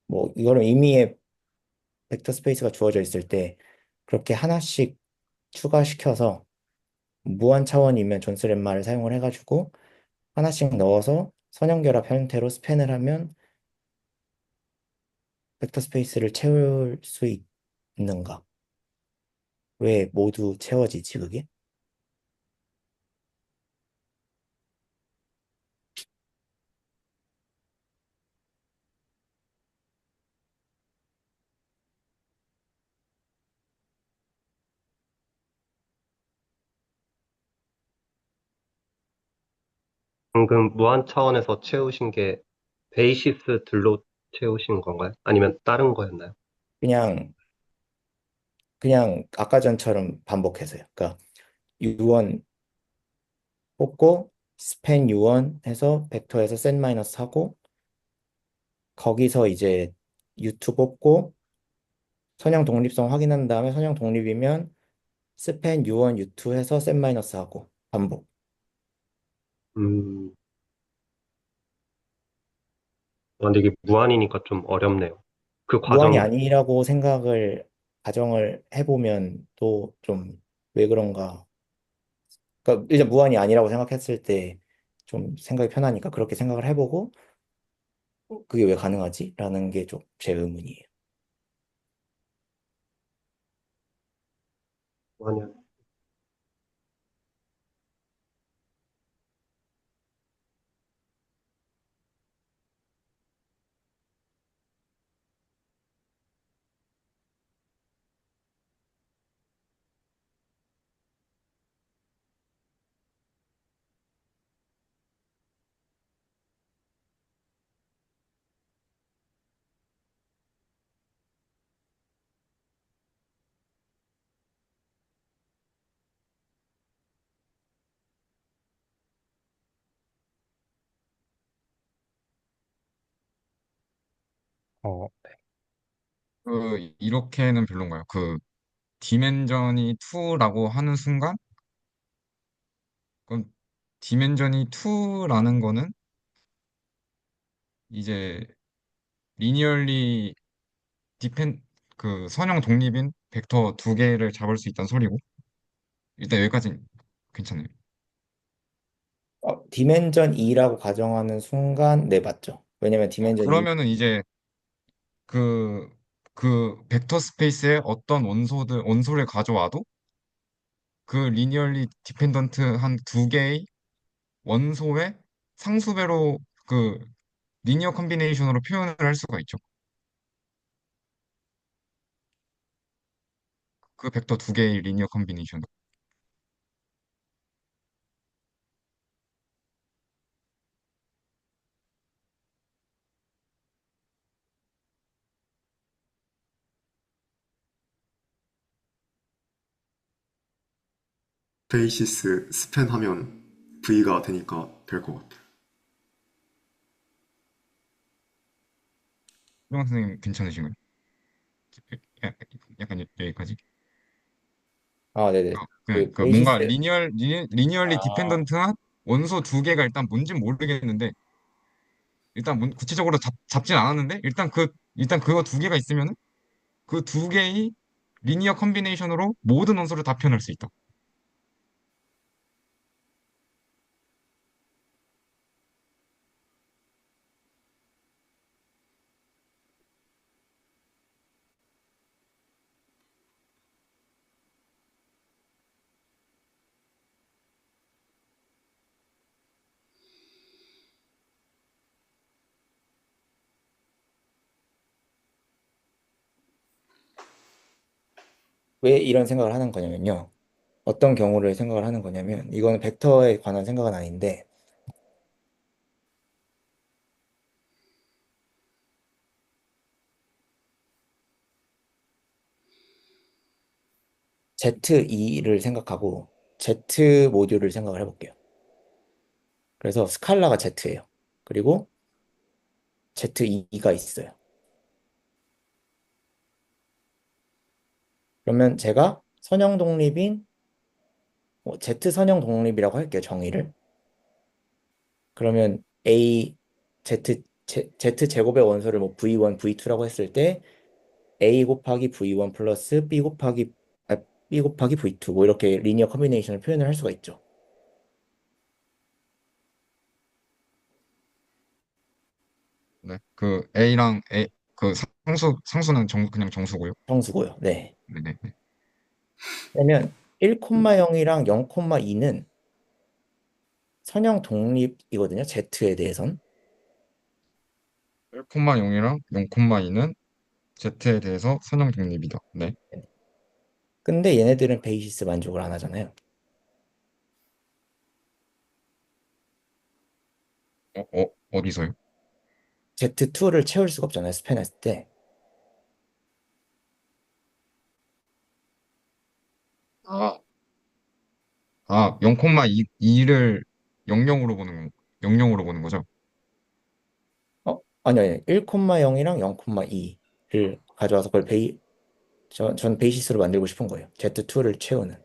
뭐 이거를 임의의 벡터 스페이스가 주어져 있을 때 그렇게 하나씩 추가시켜서 무한 차원이면 존스 렘마를 사용을 해가지고 하나씩 넣어서 선형결합 형태로 스팬을 하면 벡터 스페이스를 채울 수 있는가? 왜 모두 채워지지 그게? 방금 무한 차원에서 채우신 게 베이시스들로 채우신 건가요? 아니면 다른 거였나요? 그냥 아까 전처럼 반복해서요. 그러니까 U1 뽑고 스팬 U1 해서 벡터에서 센 마이너스 하고 거기서 이제 U2 뽑고 선형 독립성 확인한 다음에 선형 독립이면 스팬 U1 U2 해서 센 마이너스 하고 반복. 음, 근데 이게 무한이니까 좀 어렵네요. 그 무한이 과정이 아니라고 생각을 가정을 해보면 또 좀 왜 그런가. 그러니까 일단 무한이 아니라고 생각했을 때 좀 생각이 편하니까 그렇게 생각을 해보고 그게 왜 가능하지? 라는 게 좀 제 의문이에요. 무한이 어, 이렇게는 별론가요? 디멘전이 2라고 하는 순간, 그럼 디멘전이 2라는 거는 이제 리니얼리 디펜, 선형 독립인 벡터 두 개를 잡을 수 있다는 소리고, 일단 여기까지는 괜찮아요. 디멘전 2라고 가정하는 순간, 네, 맞죠. 왜냐면 디멘전 2, 그러면은 이제 그, 벡터 스페이스에 어떤 원소를 가져와도 그 리니얼리 디펜던트 한 두 개의 원소의 상수배로 리니어 컨비네이션으로 표현을 할 수가 있죠. 그 벡터 두 개의 리니어 컨비네이션. 베이시스 스팬하면 V가 되니까 될 것 같아요. 수영 선생님 괜찮으신가요? 야- 약간 여기까지. 네네. 뭔가 베이시스, 리니얼리 아, 디펜던트한 원소 두 개가 일단 뭔진 모르겠는데, 일단 구체적으로 잡진 않았는데, 일단 그거 두 개가 있으면은 그 두 개의 리니어 컨비네이션으로 모든 원소를 다 표현할 수 있다. 왜 이런 생각을 하는 거냐면요. 어떤 경우를 생각을 하는 거냐면, 이거는 벡터에 관한 생각은 아닌데, Z2를 생각하고, Z 모듈을 생각을 해볼게요. 그래서 스칼라가 Z예요. 그리고 Z2가 있어요. 그러면 제가 선형 독립인 Z 선형 독립이라고 할게요. 정의를. 그러면 Z 제곱의 원소를 뭐 V1, V2라고 했을 때 A 곱하기 V1 플러스 B 곱하기 V2 뭐 이렇게 리니어 커비네이션을 표현을 할 수가 있죠. 네. 상수는 그냥 정수고요. 정수고요. 네. 네네. 그러면 1,0이랑 0,2는 선형 독립이거든요. Z에 대해선. 1,0이랑 0,2는 Z에 대해서 선형 독립이다. 네. 근데 얘네들은 베이시스 만족을 안 하잖아요. 어디서요? Z2를 채울 수가 없잖아요. 스팬했을 때. 아, 0,2를 00으로 보는 거죠? 아니요. 1,0이랑 0,2를 가져와서 그걸 전 베이시스로 만들고 싶은 거예요. Z2를 채우는.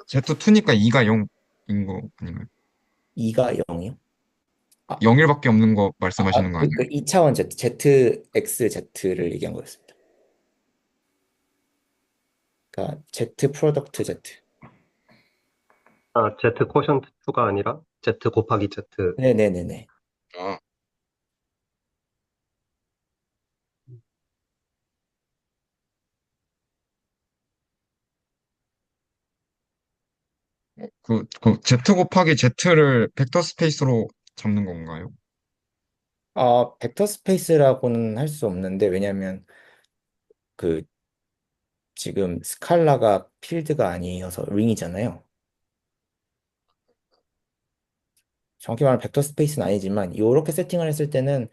Z2니까 2가 0인 거 아닌가요? 2가 0이요? 아, 0일밖에 없는 거 말씀하시는 거 아니에요? 2차원 ZXZ를 얘기한 거였습니다. 그러니까 Z 프로덕트 Z. 아, Z 코션트 2가 아니라 Z 곱하기 Z. 네네네네. 아, Z 곱하기 Z를 벡터 스페이스로 잡는 건가요? 벡터 스페이스라고는 할 수 없는데, 왜냐면 그 지금 스칼라가 필드가 아니어서 링이잖아요. 정확히 말하면 벡터 스페이스는 아니지만, 이렇게 세팅을 했을 때는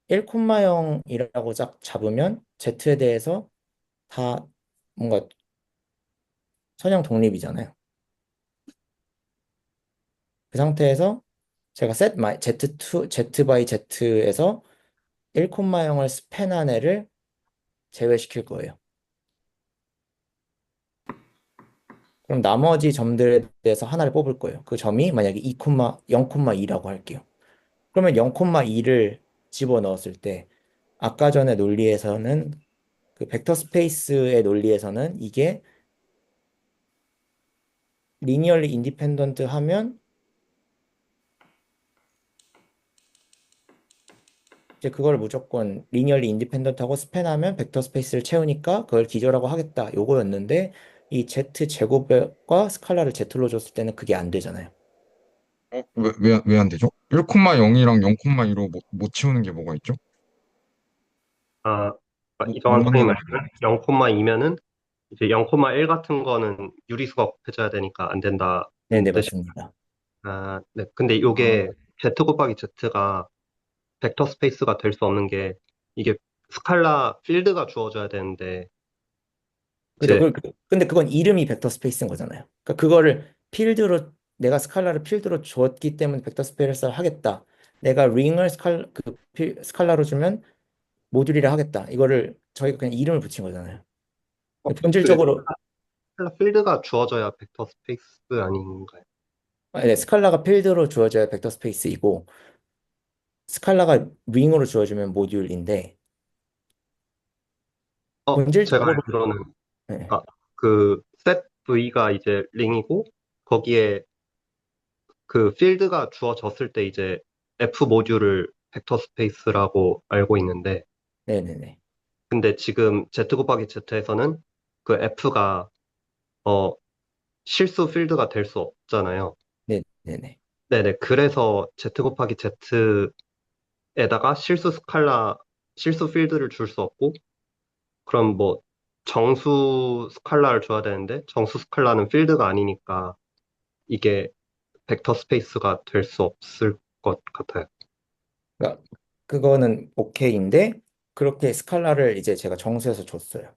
1,0이라고 딱 잡으면 Z에 대해서 다 뭔가 선형 독립이잖아요. 그 상태에서 제가 Z by Z에서 1,0을 스팬한 애를 제외시킬 거예요. 그럼 나머지 점들에 대해서 하나를 뽑을 거예요. 그 점이 만약에 0,2라고 할게요. 그러면 0,2를 집어넣었을 때 아까 전에 논리에서는 그 벡터 스페이스의 논리에서는 이게 리니얼리 인디펜던트 하면 이제 그걸 무조건 리니얼리 인디펜던트하고 스팬하면 벡터 스페이스를 채우니까 그걸 기저라고 하겠다. 요거였는데 이 Z 제곱과 스칼라를 Z로 줬을 때는 그게 안 되잖아요. 왜 안 되죠? 1,0이랑 0,2로 못 채우는 게 뭐가 있죠? 아, 못 이동환 선생님 만드는 게 말씀은 0,2면은 이제 0,1 같은 거는 유리수가 곱해져야 되니까 안 된다 네네, 뜻이. 맞습니다. 네. 근데 아, 요게 Z 곱하기 Z가 벡터 스페이스가 될 수 없는 게 이게 스칼라 필드가 주어져야 되는데 그죠? 이제 근데 그건 이름이 벡터 스페이스인 거잖아요. 그러니까 그거를 필드로 내가 스칼라를 필드로 줬기 때문에 벡터 스페이스를 하겠다. 내가 링을 스칼라로 주면 모듈이라 하겠다. 이거를 저희가 그냥 이름을 붙인 거잖아요. 그 본질적으로 스칼라 필드가 주어져야 벡터 스페이스 아닌가요? 네, 스칼라가 필드로 주어져야 벡터 스페이스이고 스칼라가 링으로 주어지면 모듈인데 제가 본질적으로 알기로는 네, 아, 그 set V가 이제 링이고 거기에 그 필드가 주어졌을 때 이제 F 모듈을 벡터 스페이스라고 알고 있는데 네네네. 근데 지금 Z 곱하기 Z에서는 그 F가 어, 실수 필드가 될 수 없잖아요. 네네네. 네네. 그래서 Z 곱하기 Z에다가 실수 필드를 줄 수 없고, 그럼 뭐, 정수 스칼라를 줘야 되는데, 정수 스칼라는 필드가 아니니까, 이게 벡터 스페이스가 될 수 없을 것 같아요. 그러니까 그거는 오케이인데 그렇게 스칼라를 이제 제가 정수해서 줬어요.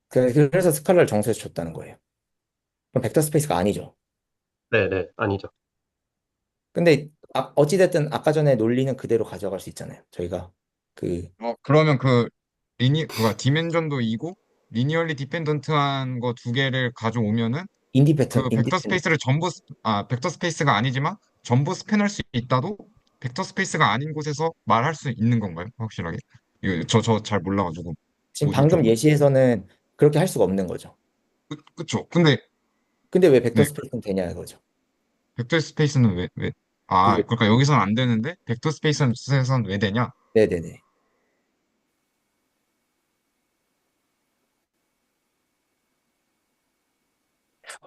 그래서 스칼라를 정수해서 줬다는 거예요. 그럼 벡터 스페이스가 아니죠. 네네. 아니죠. 근데 어찌됐든 아까 전에 논리는 그대로 가져갈 수 있잖아요. 저희가 그 그러면 그가 디멘전도 이고 리니얼리 디펜던트한 거 두 개를 가져오면은 그 벡터 인디펜 스페이스를 벡터 스페이스가 아니지만 전부 스팬할 수 있다도 벡터 스페이스가 아닌 곳에서 말할 수 있는 건가요? 확실하게? 이거 저 잘 몰라가지고 지금 모듈 방금 쪽은. 예시에서는 그렇게 할 수가 없는 거죠. 그쵸. 근데 근데 왜 벡터 네, 스페이스는 되냐 이거죠. 벡터 스페이스는 그게 그러니까 여기서는 안 되는데 벡터 스페이스에서는 왜 되냐? 네네네.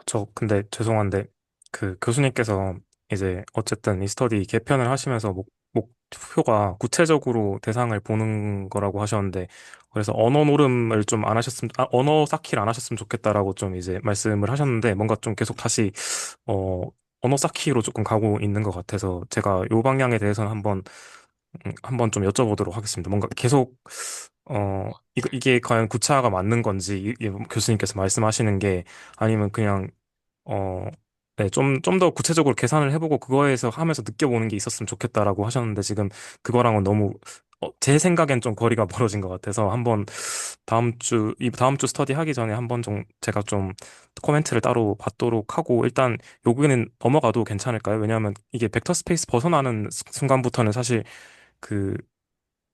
저 근데 죄송한데 그 교수님께서 이제 어쨌든 이 스터디 개편을 하시면서 목표가 구체적으로 대상을 보는 거라고 하셨는데 그래서 언어 노름을 좀 안 하셨으면 언어 쌓기를 안 하셨으면 좋겠다라고 좀 이제 말씀을 하셨는데 뭔가 좀 계속 다시 어 언어 쌓기로 조금 가고 있는 것 같아서 제가 요 방향에 대해서는 한번 좀 여쭤보도록 하겠습니다. 뭔가 계속 이게 과연 구차가 맞는 건지 교수님께서 말씀하시는 게 아니면 그냥 어, 네, 좀 더 구체적으로 계산을 해보고 그거에서 하면서 느껴보는 게 있었으면 좋겠다라고 하셨는데 지금 그거랑은 너무 제 생각엔 좀 거리가 멀어진 것 같아서 한번 이 다음 주 스터디 하기 전에 한번 좀 제가 좀 코멘트를 따로 받도록 하고 일단 여기는 넘어가도 괜찮을까요? 왜냐하면 이게 벡터 스페이스 벗어나는 순간부터는 사실 그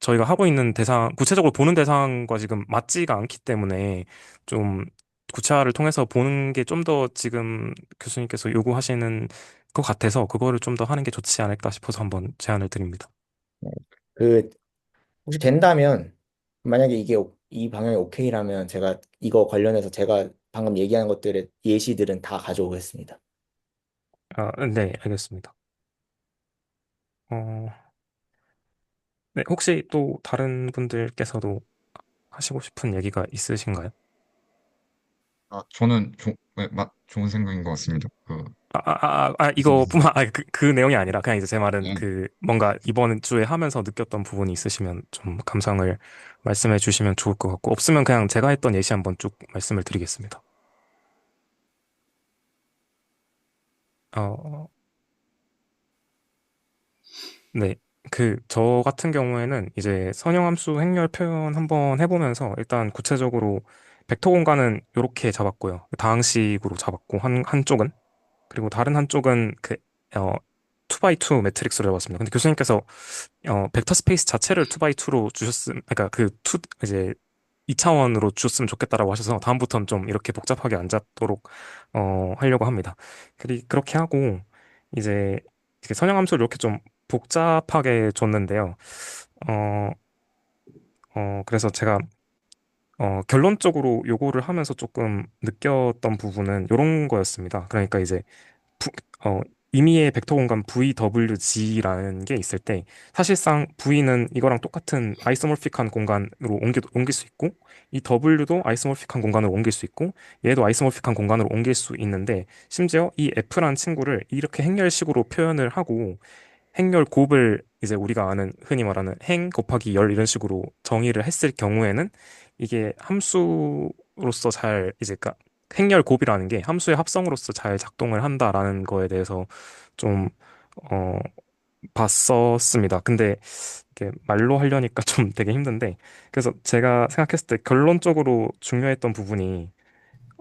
저희가 하고 있는 구체적으로 보는 대상과 지금 맞지가 않기 때문에 좀 구차를 통해서 보는 게 좀 더 지금 교수님께서 요구하시는 것 같아서 그거를 좀 더 하는 게 좋지 않을까 싶어서 한번 제안을 드립니다. 그 혹시 된다면 만약에 이 방향이 오케이라면 제가 이거 관련해서 제가 방금 얘기한 것들의 예시들은 다 가져오겠습니다. 네, 알겠습니다. 어, 네, 혹시 또 다른 분들께서도 하시고 싶은 얘기가 있으신가요? 저는 좋은 생각인 것 같습니다. 이거뿐만, 그 내용이 아니라, 그냥 이제 제 말은 네. 뭔가 이번 주에 하면서 느꼈던 부분이 있으시면 좀 감상을 말씀해 주시면 좋을 것 같고, 없으면 그냥 제가 했던 예시 한번 쭉 말씀을 드리겠습니다. 어, 네. 저 같은 경우에는 이제 선형함수 행렬 표현 한번 해보면서 일단 구체적으로 벡터 공간은 이렇게 잡았고요. 다항식으로 잡았고, 한쪽은. 그리고 다른 한쪽은 어, 2x2 매트릭스로 잡았습니다. 근데 교수님께서, 벡터 스페이스 자체를 2x2로 그러니까 이제 2차원으로 주셨으면 좋겠다라고 하셔서 다음부터는 좀 이렇게 복잡하게 안 잡도록, 하려고 합니다. 그렇게 하고, 이제, 이렇게 선형함수를 이렇게 좀 복잡하게 줬는데요. 어, 그래서 제가 결론적으로 요거를 하면서 조금 느꼈던 부분은 이런 거였습니다. 그러니까 이제 부- 어, 임의의 벡터 공간 VWG라는 게 있을 때 사실상 V는 이거랑 똑같은 아이소모픽한 공간으로 옮길 수 있고 이 W도 아이소모픽한 공간으로 옮길 수 있고 얘도 아이소모픽한 공간으로 옮길 수 있는데 심지어 이 F라는 친구를 이렇게 행렬식으로 표현을 하고 행렬 곱을 이제 우리가 아는 흔히 말하는 행 곱하기 열 이런 식으로 정의를 했을 경우에는 이게 함수로서 잘 이제 그러니까 행렬 곱이라는 게 함수의 합성으로서 잘 작동을 한다라는 거에 대해서 좀 어, 봤었습니다. 근데 이게 말로 하려니까 좀 되게 힘든데 그래서 제가 생각했을 때 결론적으로 중요했던 부분이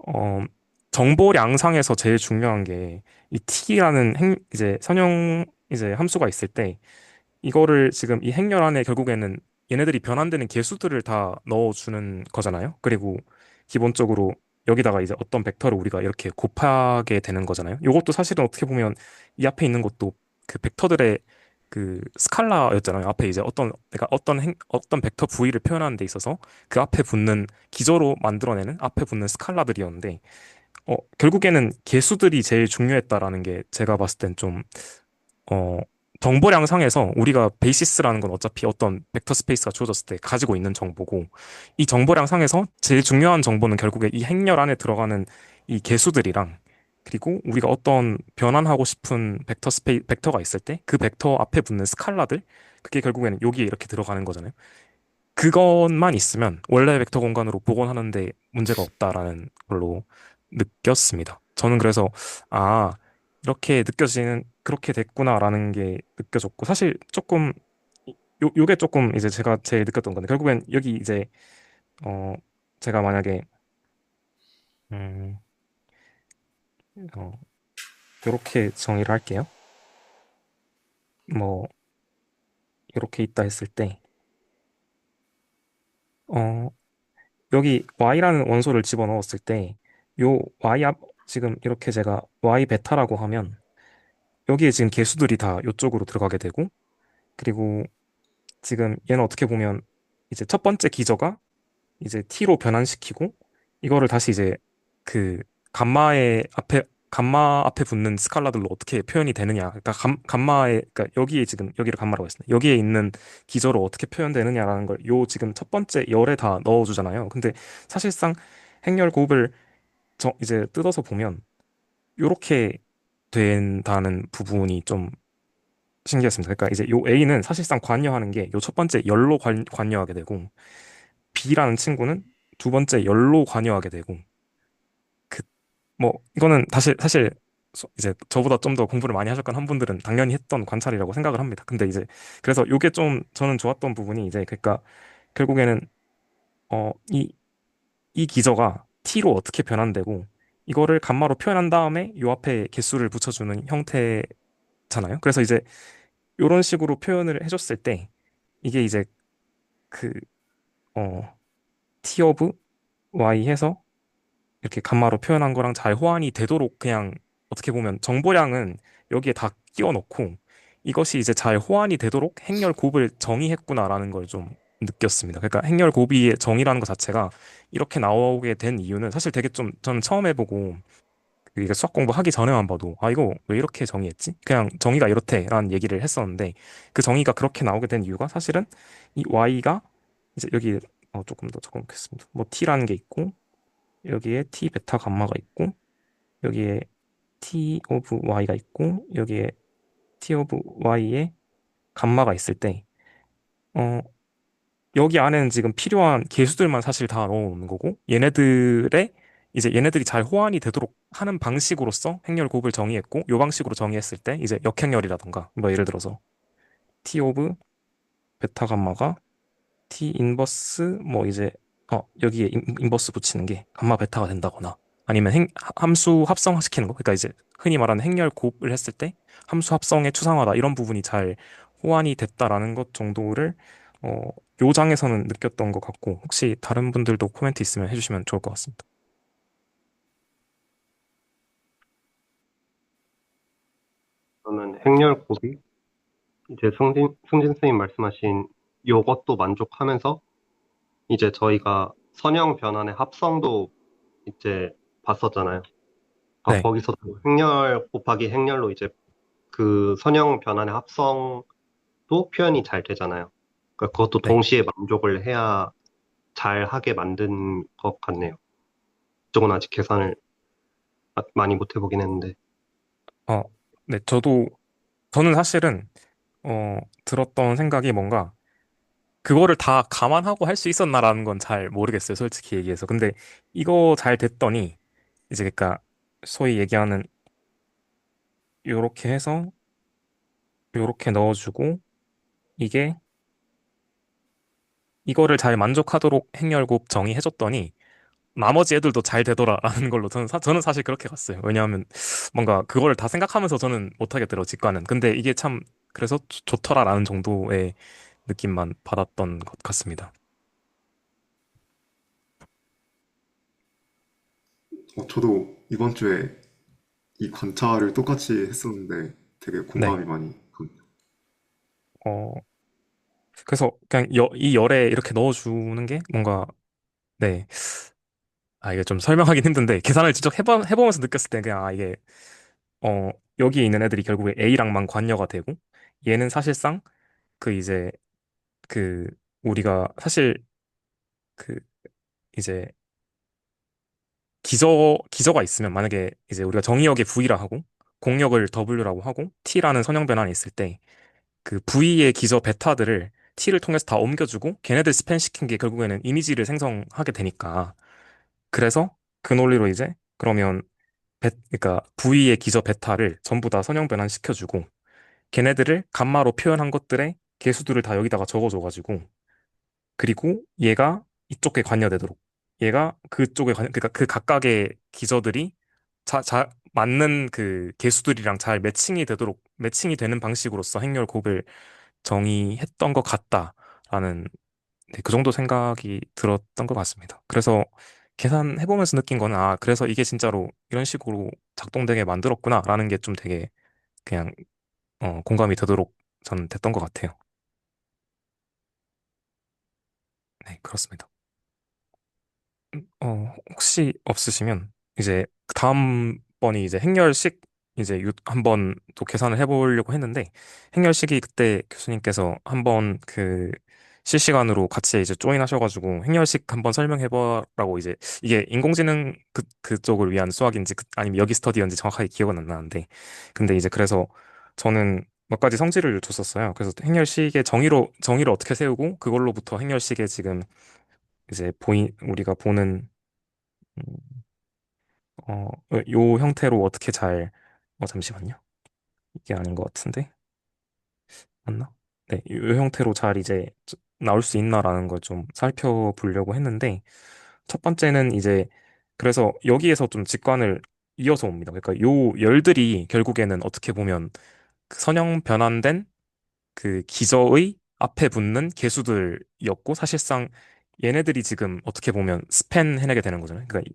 어, 정보량상에서 제일 중요한 게 이 t라는 이제 선형 이제 함수가 있을 때 이거를 지금 이 행렬 안에 결국에는 얘네들이 변환되는 개수들을 다 넣어주는 거잖아요. 그리고 기본적으로 여기다가 이제 어떤 벡터를 우리가 이렇게 곱하게 되는 거잖아요. 이것도 사실은 어떻게 보면 이 앞에 있는 것도 그 벡터들의 그 스칼라였잖아요. 앞에 이제 내가 어떤 벡터 V를 표현하는 데 있어서 그 앞에 붙는 기저로 만들어내는 앞에 붙는 스칼라들이었는데 결국에는 개수들이 제일 중요했다라는 게 제가 봤을 땐좀 어, 정보량상에서 우리가 베이시스라는 건 어차피 어떤 벡터 스페이스가 주어졌을 때 가지고 있는 정보고 이 정보량상에서 제일 중요한 정보는 결국에 이 행렬 안에 들어가는 이 개수들이랑 그리고 우리가 어떤 변환하고 싶은 벡터가 있을 때 그 벡터 앞에 붙는 스칼라들 그게 결국에는 여기에 이렇게 들어가는 거잖아요. 그것만 있으면 원래 벡터 공간으로 복원하는데 문제가 없다라는 걸로 느꼈습니다. 저는 그래서 아, 그렇게 됐구나라는 게 느껴졌고 사실 조금 요게 조금 이제 제가 제일 느꼈던 건데 결국엔 여기 이제 어 제가 만약에 음, 어 요렇게 정의를 할게요. 뭐 요렇게 있다 했을 때 어 여기 y라는 원소를 집어넣었을 때 요 y 앞 지금 이렇게 제가 y 베타라고 하면 여기에 지금 개수들이 다 요쪽으로 들어가게 되고 그리고 지금 얘는 어떻게 보면 이제 첫 번째 기저가 이제 t로 변환시키고 이거를 다시 이제 그 감마 앞에 붙는 스칼라들로 어떻게 표현이 되느냐 그러니까 감마에 그러니까 여기에 지금 여기를 감마라고 했습니다. 여기에 있는 기저로 어떻게 표현되느냐라는 걸 요 지금 첫 번째 열에 다 넣어주잖아요. 근데 사실상 행렬 곱을 이제 뜯어서 보면 요렇게 된다는 부분이 좀 신기했습니다. 그러니까 이제 요 A는 사실상 관여하는 게 요 첫 번째 열로 관여하게 되고 B라는 친구는 두 번째 열로 관여하게 되고 그 뭐 이거는 사실 이제 저보다 좀 더 공부를 많이 하셨건 한 분들은 당연히 했던 관찰이라고 생각을 합니다. 근데 이제 그래서 요게 좀 저는 좋았던 부분이 이제 그러니까 결국에는 이 기저가 t로 어떻게 변환되고 이거를 감마로 표현한 다음에 요 앞에 개수를 붙여주는 형태잖아요. 그래서 이제 이런 식으로 표현을 해줬을 때 이게 이제 그 t 오브 y 해서 이렇게 감마로 표현한 거랑 잘 호환이 되도록 그냥 어떻게 보면 정보량은 여기에 다 끼워 넣고 이것이 이제 잘 호환이 되도록 행렬 곱을 정의했구나라는 걸 좀 느꼈습니다. 그러니까 행렬 곱의 정의라는 것 자체가 이렇게 나오게 된 이유는 사실 되게 좀 저는 처음 해보고 이게 수학 공부하기 전에만 봐도 아 이거 왜 이렇게 정의했지? 그냥 정의가 이렇대라는 얘기를 했었는데 그 정의가 그렇게 나오게 된 이유가 사실은 이 y가 이제 여기 조금 더 적어놓겠습니다. 뭐 t라는 게 있고 여기에 t 베타 감마가 있고 여기에 t 오브 y가 있고 여기에 t 오브 y에 감마가 있을 때 어, 여기 안에는 지금 필요한 개수들만 사실 다 넣어놓는 거고 얘네들이 잘 호환이 되도록 하는 방식으로서 행렬 곱을 정의했고 요 방식으로 정의했을 때 이제 역행렬이라던가 뭐 예를 들어서 T 오브 베타 감마가 T 인버스 뭐 이제 여기에 인버스 붙이는 게 감마 베타가 된다거나 아니면 함수 합성시키는 거. 그러니까 이제 흔히 말하는 행렬 곱을 했을 때 함수 합성의 추상화다 이런 부분이 잘 호환이 됐다라는 것 정도를 어, 요 장에서는 느꼈던 것 같고 혹시 다른 분들도 코멘트 있으면 해주시면 좋을 것 같습니다. 저는 행렬 곱이 이제 승진 선생님 말씀하신 요것도 만족하면서 이제 저희가 선형 변환의 합성도 이제 봤었잖아요. 네, 거기서 또 행렬 곱하기 행렬로 이제 그 선형 변환의 합성도 표현이 잘 되잖아요. 그러니까 그것도 네. 동시에 만족을 해야 잘 하게 만든 것 같네요. 이쪽은 아직 계산을 많이 못 해보긴 했는데. 어, 네, 저는 사실은 들었던 생각이 뭔가 그거를 다 감안하고 할 수 있었나라는 건 잘 모르겠어요, 솔직히 얘기해서. 근데 이거 잘 됐더니 이제 그러니까 소위 얘기하는 요렇게 해서 요렇게 넣어주고 이게 이거를 잘 만족하도록 행렬곱 정의해줬더니 나머지 애들도 잘 되더라라는 걸로 저는 사실 그렇게 갔어요. 왜냐하면 뭔가 그거를 다 생각하면서 저는 못하겠더라고 직관은. 근데 이게 참 그래서 좋더라라는 정도의 느낌만 받았던 것 같습니다. 저도 이번 주에 이 관찰을 똑같이 했었는데 되게 네. 공감이 많이 갑니다. 어, 그래서 그냥 이 열에 이렇게 넣어주는 게 뭔가 네. 이게 좀 설명하긴 힘든데 계산을 직접 해보면서 느꼈을 때 그냥 이게 어 여기 있는 애들이 결국에 A랑만 관여가 되고 얘는 사실상 그 이제 그 우리가 사실 그 이제 기저가 있으면 만약에 이제 우리가 정의역에 V라 하고 공역을 W라고 하고 T라는 선형 변환이 있을 때 그 V의 기저 베타들을 T를 통해서 다 옮겨주고 걔네들 스팬 시킨 게 결국에는 이미지를 생성하게 되니까 그래서 그 논리로 이제 그러면 그러니까 V의 기저 베타를 전부 다 선형 변환시켜주고 걔네들을 감마로 표현한 것들의 개수들을 다 여기다가 적어줘가지고 그리고 얘가 이쪽에 관여되도록 얘가 그쪽에 그러니까 그 각각의 기저들이 맞는 그 개수들이랑 잘 매칭이 되도록 매칭이 되는 방식으로서 행렬 곱을 정의했던 것 같다라는 네, 그 정도 생각이 들었던 것 같습니다. 그래서 계산해보면서 느낀 거는 그래서 이게 진짜로 이런 식으로 작동되게 만들었구나라는 게 좀 되게 그냥 공감이 되도록 저는 됐던 것 같아요. 네, 그렇습니다. 혹시 없으시면 이제 다음 번이 이제 행렬식 이제 한번 또 계산을 해보려고 했는데 행렬식이 그때 교수님께서 한번 그 실시간으로 같이 이제 조인하셔가지고 행렬식 한번 설명해보라고 이제 이게 인공지능 그쪽을 위한 수학인지 아니면 여기 스터디인지 정확하게 기억은 안 나는데 근데 이제 그래서 저는 몇 가지 성질을 줬었어요. 그래서 행렬식의 정의를 어떻게 세우고 그걸로부터 행렬식의 지금 이제 우리가 보는 요 형태로 어떻게 잠시만요. 이게 아닌 것 같은데 맞나? 네, 요 형태로 잘 이제 나올 수 있나라는 걸 좀 살펴보려고 했는데 첫 번째는 이제 그래서 여기에서 좀 직관을 이어서 옵니다. 그러니까 요 열들이 결국에는 어떻게 보면 그 선형 변환된 그 기저의 앞에 붙는 개수들이었고 사실상 얘네들이 지금 어떻게 보면 스팬 해내게 되는 거잖아요. 그러니까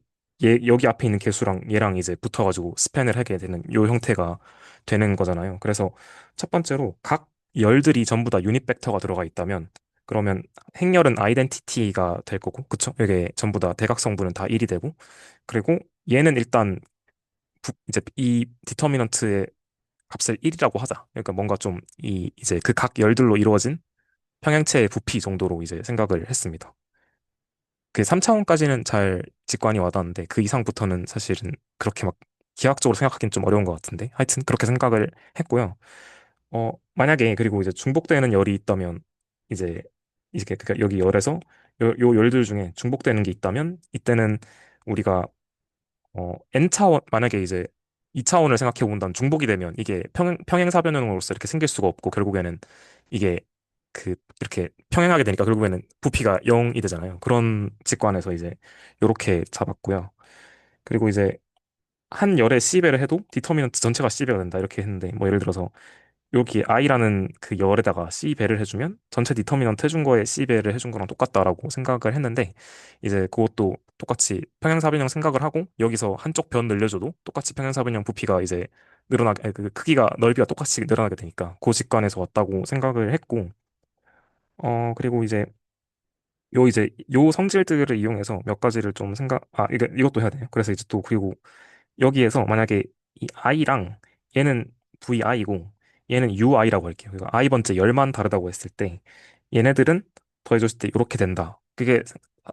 여기 앞에 있는 개수랑 얘랑 이제 붙어가지고 스팬을 하게 되는 요 형태가 되는 거잖아요. 그래서 첫 번째로 각 열들이 전부 다 유닛 벡터가 들어가 있다면 그러면 행열은 아이덴티티가 될 거고 그쵸? 이게 전부 다 대각성분은 다 1이 되고 그리고 얘는 일단 이제 이 디터미넌트의 값을 1이라고 하자. 그러니까 뭔가 좀 이제 그 각 열들로 이루어진 평행체의 부피 정도로 이제 생각을 했습니다. 그 3차원까지는 잘 직관이 와닿는데 그 이상부터는 사실은 그렇게 막 기하학적으로 생각하기는 좀 어려운 것 같은데 하여튼 그렇게 생각을 했고요. 만약에 그리고 이제 중복되는 열이 있다면 이제 그러니까 여기 열에서 요 열들 중에 중복되는 게 있다면 이때는 우리가 N차원, 만약에 이제 2차원을 생각해 본다면 중복이 되면 이게 평행사변형으로서 이렇게 생길 수가 없고 결국에는 이게 그 이렇게 평행하게 되니까 결국에는 부피가 0이 되잖아요. 그런 직관에서 이제 요렇게 잡았고요. 그리고 이제 한 열에 C배를 해도 디터미넌트 전체가 C배가 된다 이렇게 했는데 뭐 예를 들어서 여기 i라는 그 열에다가 C배를 해주면 전체 디터미넌트 해준 거에 C배를 해준 거랑 똑같다라고 생각을 했는데 이제 그것도 똑같이 평행사변형 생각을 하고 여기서 한쪽 변 늘려줘도 똑같이 평행사변형 부피가 이제 늘어나게 그 크기가 넓이가 똑같이 늘어나게 되니까 그 직관에서 왔다고 생각을 했고 그리고 이제 요 성질들을 이용해서 몇 가지를 좀 이게 이것도 해야 돼요. 그래서 이제 또 그리고 여기에서 만약에 이 i랑 얘는 vi고 얘는 ui라고 할게요. 그러니까 i 번째 열만 다르다고 했을 때 얘네들은 더해줬을 때 이렇게 된다. 그게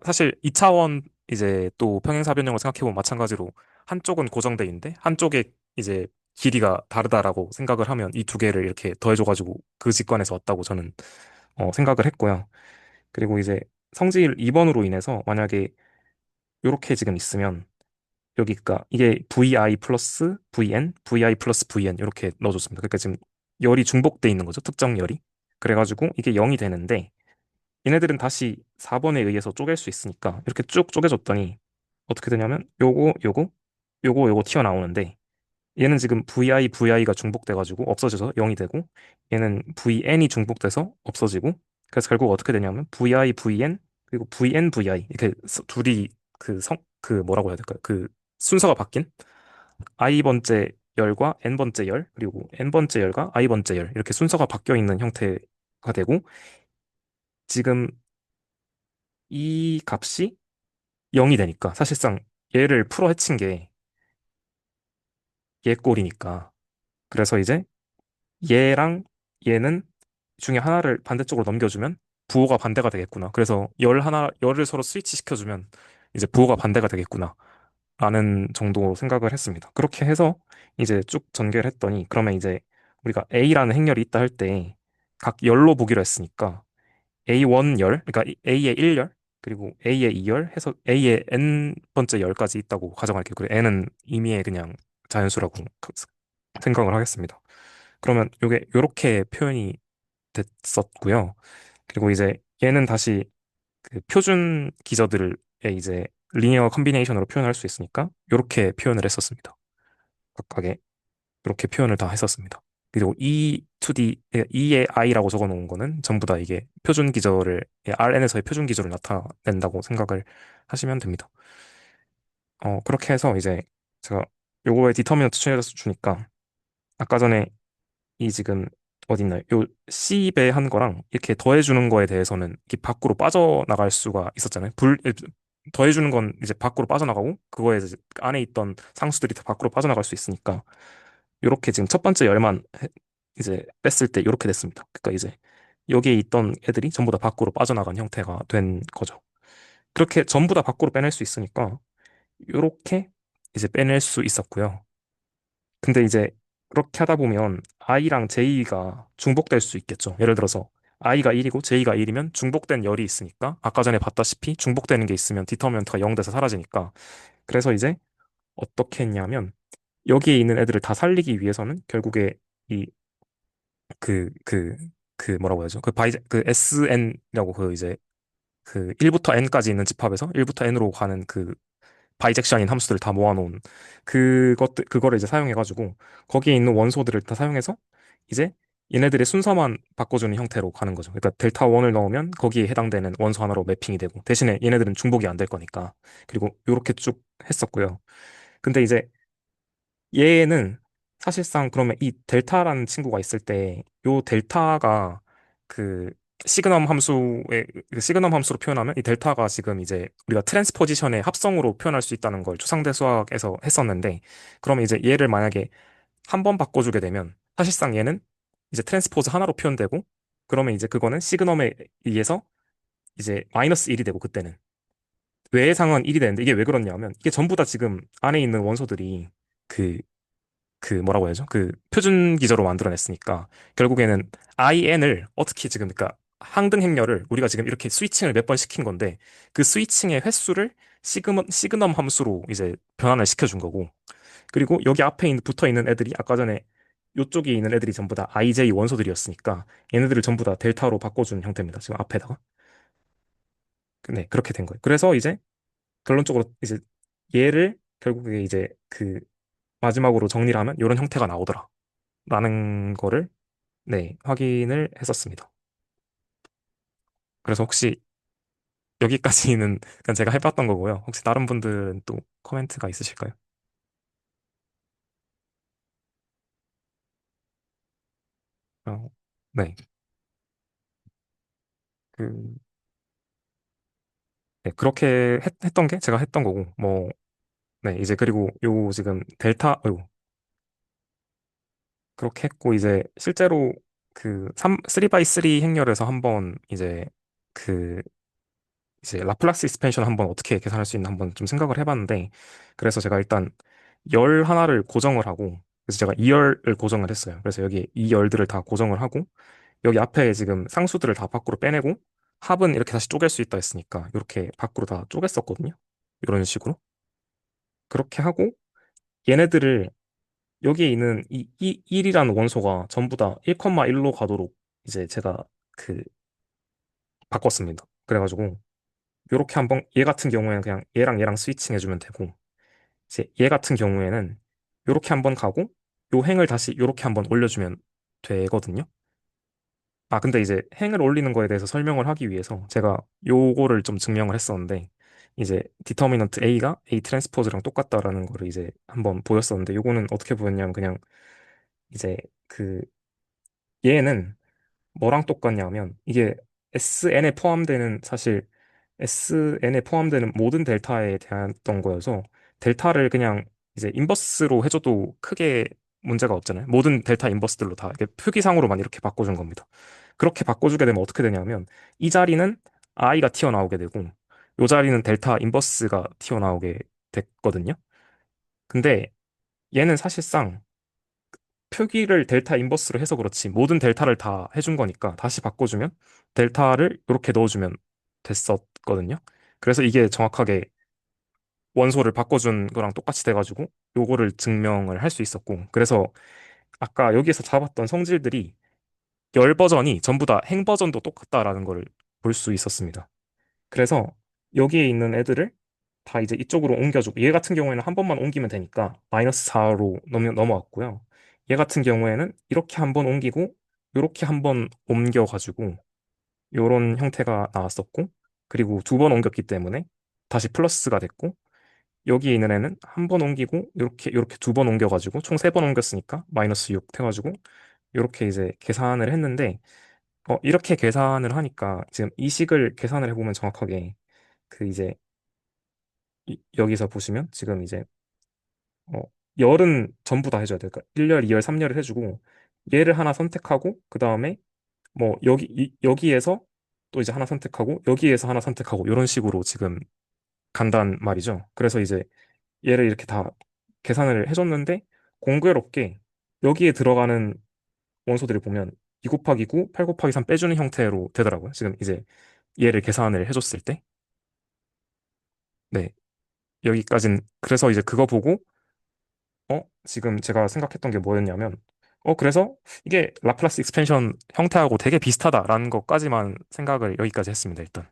사실 2차원 이제 또 평행사변형을 생각해보면 마찬가지로 한쪽은 고정돼 있는데 한쪽에 이제 길이가 다르다라고 생각을 하면 이 두 개를 이렇게 더해줘가지고 그 직관에서 왔다고 저는 생각을 했고요. 그리고 이제 성질 2번으로 인해서 만약에 이렇게 지금 있으면 여기가 이게 VI 플러스 VN, VI 플러스 VN 이렇게 넣어줬습니다. 그러니까 지금 열이 중복돼 있는 거죠. 특정 열이. 그래가지고 이게 0이 되는데 얘네들은 다시 4번에 의해서 쪼갤 수 있으니까 이렇게 쭉 쪼개줬더니 어떻게 되냐면 요거 튀어나오는데 얘는 지금 VI가 중복돼가지고 없어져서 0이 되고 얘는 VN이 중복돼서 없어지고 그래서 결국 어떻게 되냐면 VN 그리고 VI 이렇게 둘이 그 뭐라고 해야 될까요? 그 순서가 바뀐 I 번째 열과 N 번째 열 그리고 N 번째 열과 I 번째 열 이렇게 순서가 바뀌어 있는 형태가 되고 지금 이 값이 0이 되니까 사실상 얘를 풀어 헤친 게 얘 꼴이니까 그래서 이제 얘랑 얘는 중에 하나를 반대쪽으로 넘겨주면 부호가 반대가 되겠구나. 그래서 열을 서로 스위치 시켜주면 이제 부호가 반대가 되겠구나. 라는 정도 생각을 했습니다. 그렇게 해서 이제 쭉 전개를 했더니 그러면 이제 우리가 A라는 행렬이 있다 할 때 각 열로 보기로 했으니까 A1 열, 그러니까 A의 1열, 그리고 A의 2열 해서 A의 N 번째 열까지 있다고 가정할게요. 그리고 N은 임의의 그냥 자연수라고 생각을 하겠습니다. 그러면 요게 요렇게 표현이 됐었고요. 그리고 이제 얘는 다시 그 표준 기저들의 이제 리니어 컨비네이션으로 표현할 수 있으니까 요렇게 표현을 했었습니다. 각각의 이렇게 표현을 다 했었습니다. 그리고 E의 I라고 적어 놓은 거는 전부 다 이게 표준 기저를 RN에서의 표준 기저를 나타낸다고 생각을 하시면 됩니다. 그렇게 해서 이제 제가 요거에 디터미넌트 추천해서 주니까 아까 전에 이 지금 어디 있나요? 요 C배 한 거랑 이렇게 더해주는 거에 대해서는 이렇게 밖으로 빠져나갈 수가 있었잖아요. 더해주는 건 이제 밖으로 빠져나가고 그거에 이제 안에 있던 상수들이 다 밖으로 빠져나갈 수 있으니까 요렇게 지금 첫 번째 열만 이제 뺐을 때 요렇게 됐습니다. 그러니까 이제 여기에 있던 애들이 전부 다 밖으로 빠져나간 형태가 된 거죠. 그렇게 전부 다 밖으로 빼낼 수 있으니까 요렇게 이제 빼낼 수 있었고요. 근데 이제 그렇게 하다 보면 i랑 j가 중복될 수 있겠죠. 예를 들어서 i가 1이고 j가 1이면 중복된 열이 있으니까 아까 전에 봤다시피 중복되는 게 있으면 디터미넌트가 0 돼서 사라지니까 그래서 이제 어떻게 했냐면 여기에 있는 애들을 다 살리기 위해서는 결국에 이 그 그 뭐라고 해야죠? 그 SN이라고 그 이제 그 1부터 n까지 있는 집합에서 1부터 n으로 가는 그 바이젝션인 함수들을 다 모아놓은 그거를 이제 사용해가지고 거기에 있는 원소들을 다 사용해서 이제 얘네들의 순서만 바꿔주는 형태로 가는 거죠. 그러니까 델타 1을 넣으면 거기에 해당되는 원소 하나로 매핑이 되고 대신에 얘네들은 중복이 안 될 거니까 그리고 요렇게 쭉 했었고요. 근데 이제 얘는 사실상 그러면 이 델타라는 친구가 있을 때 요 델타가 그 시그넘 함수로 표현하면 이 델타가 지금 이제 우리가 트랜스포지션의 합성으로 표현할 수 있다는 걸 초상대 수학에서 했었는데 그러면 이제 얘를 만약에 한 번 바꿔주게 되면 사실상 얘는 이제 트랜스포즈 하나로 표현되고 그러면 이제 그거는 시그넘에 의해서 이제 마이너스 1이 되고 그때는 외상은 1이 되는데 이게 왜 그렇냐면 이게 전부 다 지금 안에 있는 원소들이 그 뭐라고 해야죠? 그 표준 기저로 만들어냈으니까 결국에는 IN을 어떻게 지금 그러니까 항등 행렬을 우리가 지금 이렇게 스위칭을 몇 번 시킨 건데 그 스위칭의 횟수를 시그넘 함수로 이제 변환을 시켜준 거고 그리고 여기 앞에 붙어 있는 애들이 아까 전에 요쪽에 있는 애들이 전부 다 IJ 원소들이었으니까 얘네들을 전부 다 델타로 바꿔준 형태입니다. 지금 앞에다가. 네, 그렇게 된 거예요. 그래서 이제 결론적으로 이제 얘를 결국에 이제 그 마지막으로 정리를 하면 이런 형태가 나오더라. 라는 거를 네, 확인을 했었습니다. 그래서 혹시 여기까지는 그냥 제가 해봤던 거고요. 혹시 다른 분들은 또 코멘트가 있으실까요? 어, 네. 그, 네, 그렇게 했던 게 제가 했던 거고, 뭐, 네, 이제 그리고 요 지금 델타, 어이구, 그렇게 했고, 이제 실제로 그 3x3 행렬에서 한번 그, 이제 라플라스 익스펜션 한번 어떻게 계산할 수 있나 한번 좀 생각을 해봤는데, 그래서 제가 일단 열 하나를 고정을 하고, 그래서 제가 2열을 고정을 했어요. 그래서 여기 이 열들을 다 고정을 하고, 여기 앞에 지금 상수들을 다 밖으로 빼내고, 합은 이렇게 다시 쪼갤 수 있다 했으니까, 이렇게 밖으로 다 쪼갰었거든요. 이런 식으로. 그렇게 하고, 얘네들을 여기에 있는 이 1이라는 원소가 전부 다 1,1로 가도록 이제 제가 그 바꿨습니다. 그래가지고 요렇게 한번 얘 같은 경우에는 그냥 얘랑 스위칭 해주면 되고 이제 얘 같은 경우에는 요렇게 한번 가고 요 행을 다시 요렇게 한번 올려주면 되거든요. 아 근데 이제 행을 올리는 거에 대해서 설명을 하기 위해서 제가 요거를 좀 증명을 했었는데 이제 디터미넌트 A가 A 트랜스포즈랑 똑같다라는 거를 이제 한번 보였었는데 요거는 어떻게 보였냐면 그냥 이제 그 얘는 뭐랑 똑같냐면 이게 SN에 포함되는 사실 SN에 포함되는 모든 델타에 대했던 거여서 델타를 그냥 이제 인버스로 해줘도 크게 문제가 없잖아요. 모든 델타 인버스들로 다 이렇게 표기상으로만 이렇게 바꿔준 겁니다. 그렇게 바꿔주게 되면 어떻게 되냐면 이 자리는 i가 튀어나오게 되고 이 자리는 델타 인버스가 튀어나오게 됐거든요. 근데 얘는 사실상 표기를 델타 인버스로 해서 그렇지 모든 델타를 다 해준 거니까 다시 바꿔주면 델타를 이렇게 넣어주면 됐었거든요. 그래서 이게 정확하게 원소를 바꿔준 거랑 똑같이 돼가지고 요거를 증명을 할 수 있었고 그래서 아까 여기서 잡았던 성질들이 열 버전이 전부 다 행 버전도 똑같다라는 걸 볼 수 있었습니다. 그래서 여기에 있는 애들을 다 이제 이쪽으로 옮겨주고 얘 같은 경우에는 한 번만 옮기면 되니까 마이너스 4로 넘어왔고요. 얘 같은 경우에는 이렇게 한 번 옮기고 이렇게 한 번 옮겨가지고 요런 형태가 나왔었고 그리고 두 번 옮겼기 때문에 다시 플러스가 됐고 여기 있는 애는 한 번 옮기고 이렇게 두 번 옮겨가지고 총 세 번 옮겼으니까 마이너스 6 해가지고 이렇게 이제 계산을 했는데 이렇게 계산을 하니까 지금 이 식을 계산을 해보면 정확하게 그 이제 여기서 보시면 지금 이제 어, 열은 전부 다 해줘야 돼요. 그러니까 1열, 2열, 3열을 해주고 얘를 하나 선택하고 그 다음에 뭐 여기에서 또 이제 하나 선택하고 여기에서 하나 선택하고 이런 식으로 지금 간단 말이죠. 그래서 이제 얘를 이렇게 다 계산을 해줬는데 공교롭게 여기에 들어가는 원소들을 보면 2 곱하기 9, 8 곱하기 3 빼주는 형태로 되더라고요. 지금 이제 얘를 계산을 해줬을 때. 네, 여기까진 그래서 이제 그거 보고 지금 제가 생각했던 게 뭐였냐면, 그래서 이게 라플라스 익스펜션 형태하고 되게 비슷하다라는 것까지만 생각을 여기까지 했습니다, 일단.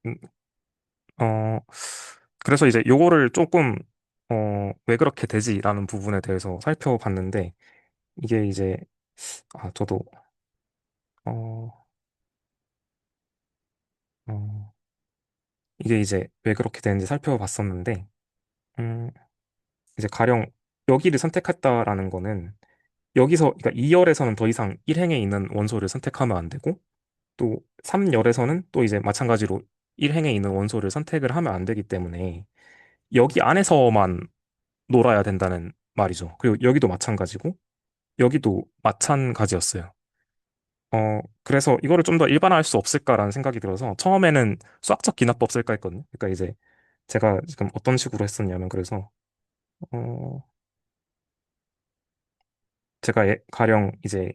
음, 어, 그래서 이제 요거를 조금, 왜 그렇게 되지라는 부분에 대해서 살펴봤는데, 이게 이제, 저도, 어, 어, 이게 이제 왜 그렇게 되는지 살펴봤었는데, 음, 이제 가령 여기를 선택했다라는 거는, 여기서, 그러니까 2열에서는 더 이상 1행에 있는 원소를 선택하면 안 되고, 또 3열에서는 또 이제 마찬가지로 1행에 있는 원소를 선택을 하면 안 되기 때문에 여기 안에서만 놀아야 된다는 말이죠. 그리고 여기도 마찬가지고 여기도 마찬가지였어요. 그래서 이거를 좀 더 일반화할 수 없을까라는 생각이 들어서 처음에는 수학적 기납법 쓸까 했거든요. 그러니까 이제 제가 지금 어떤 식으로 했었냐면 그래서 어, 제가 가령 이제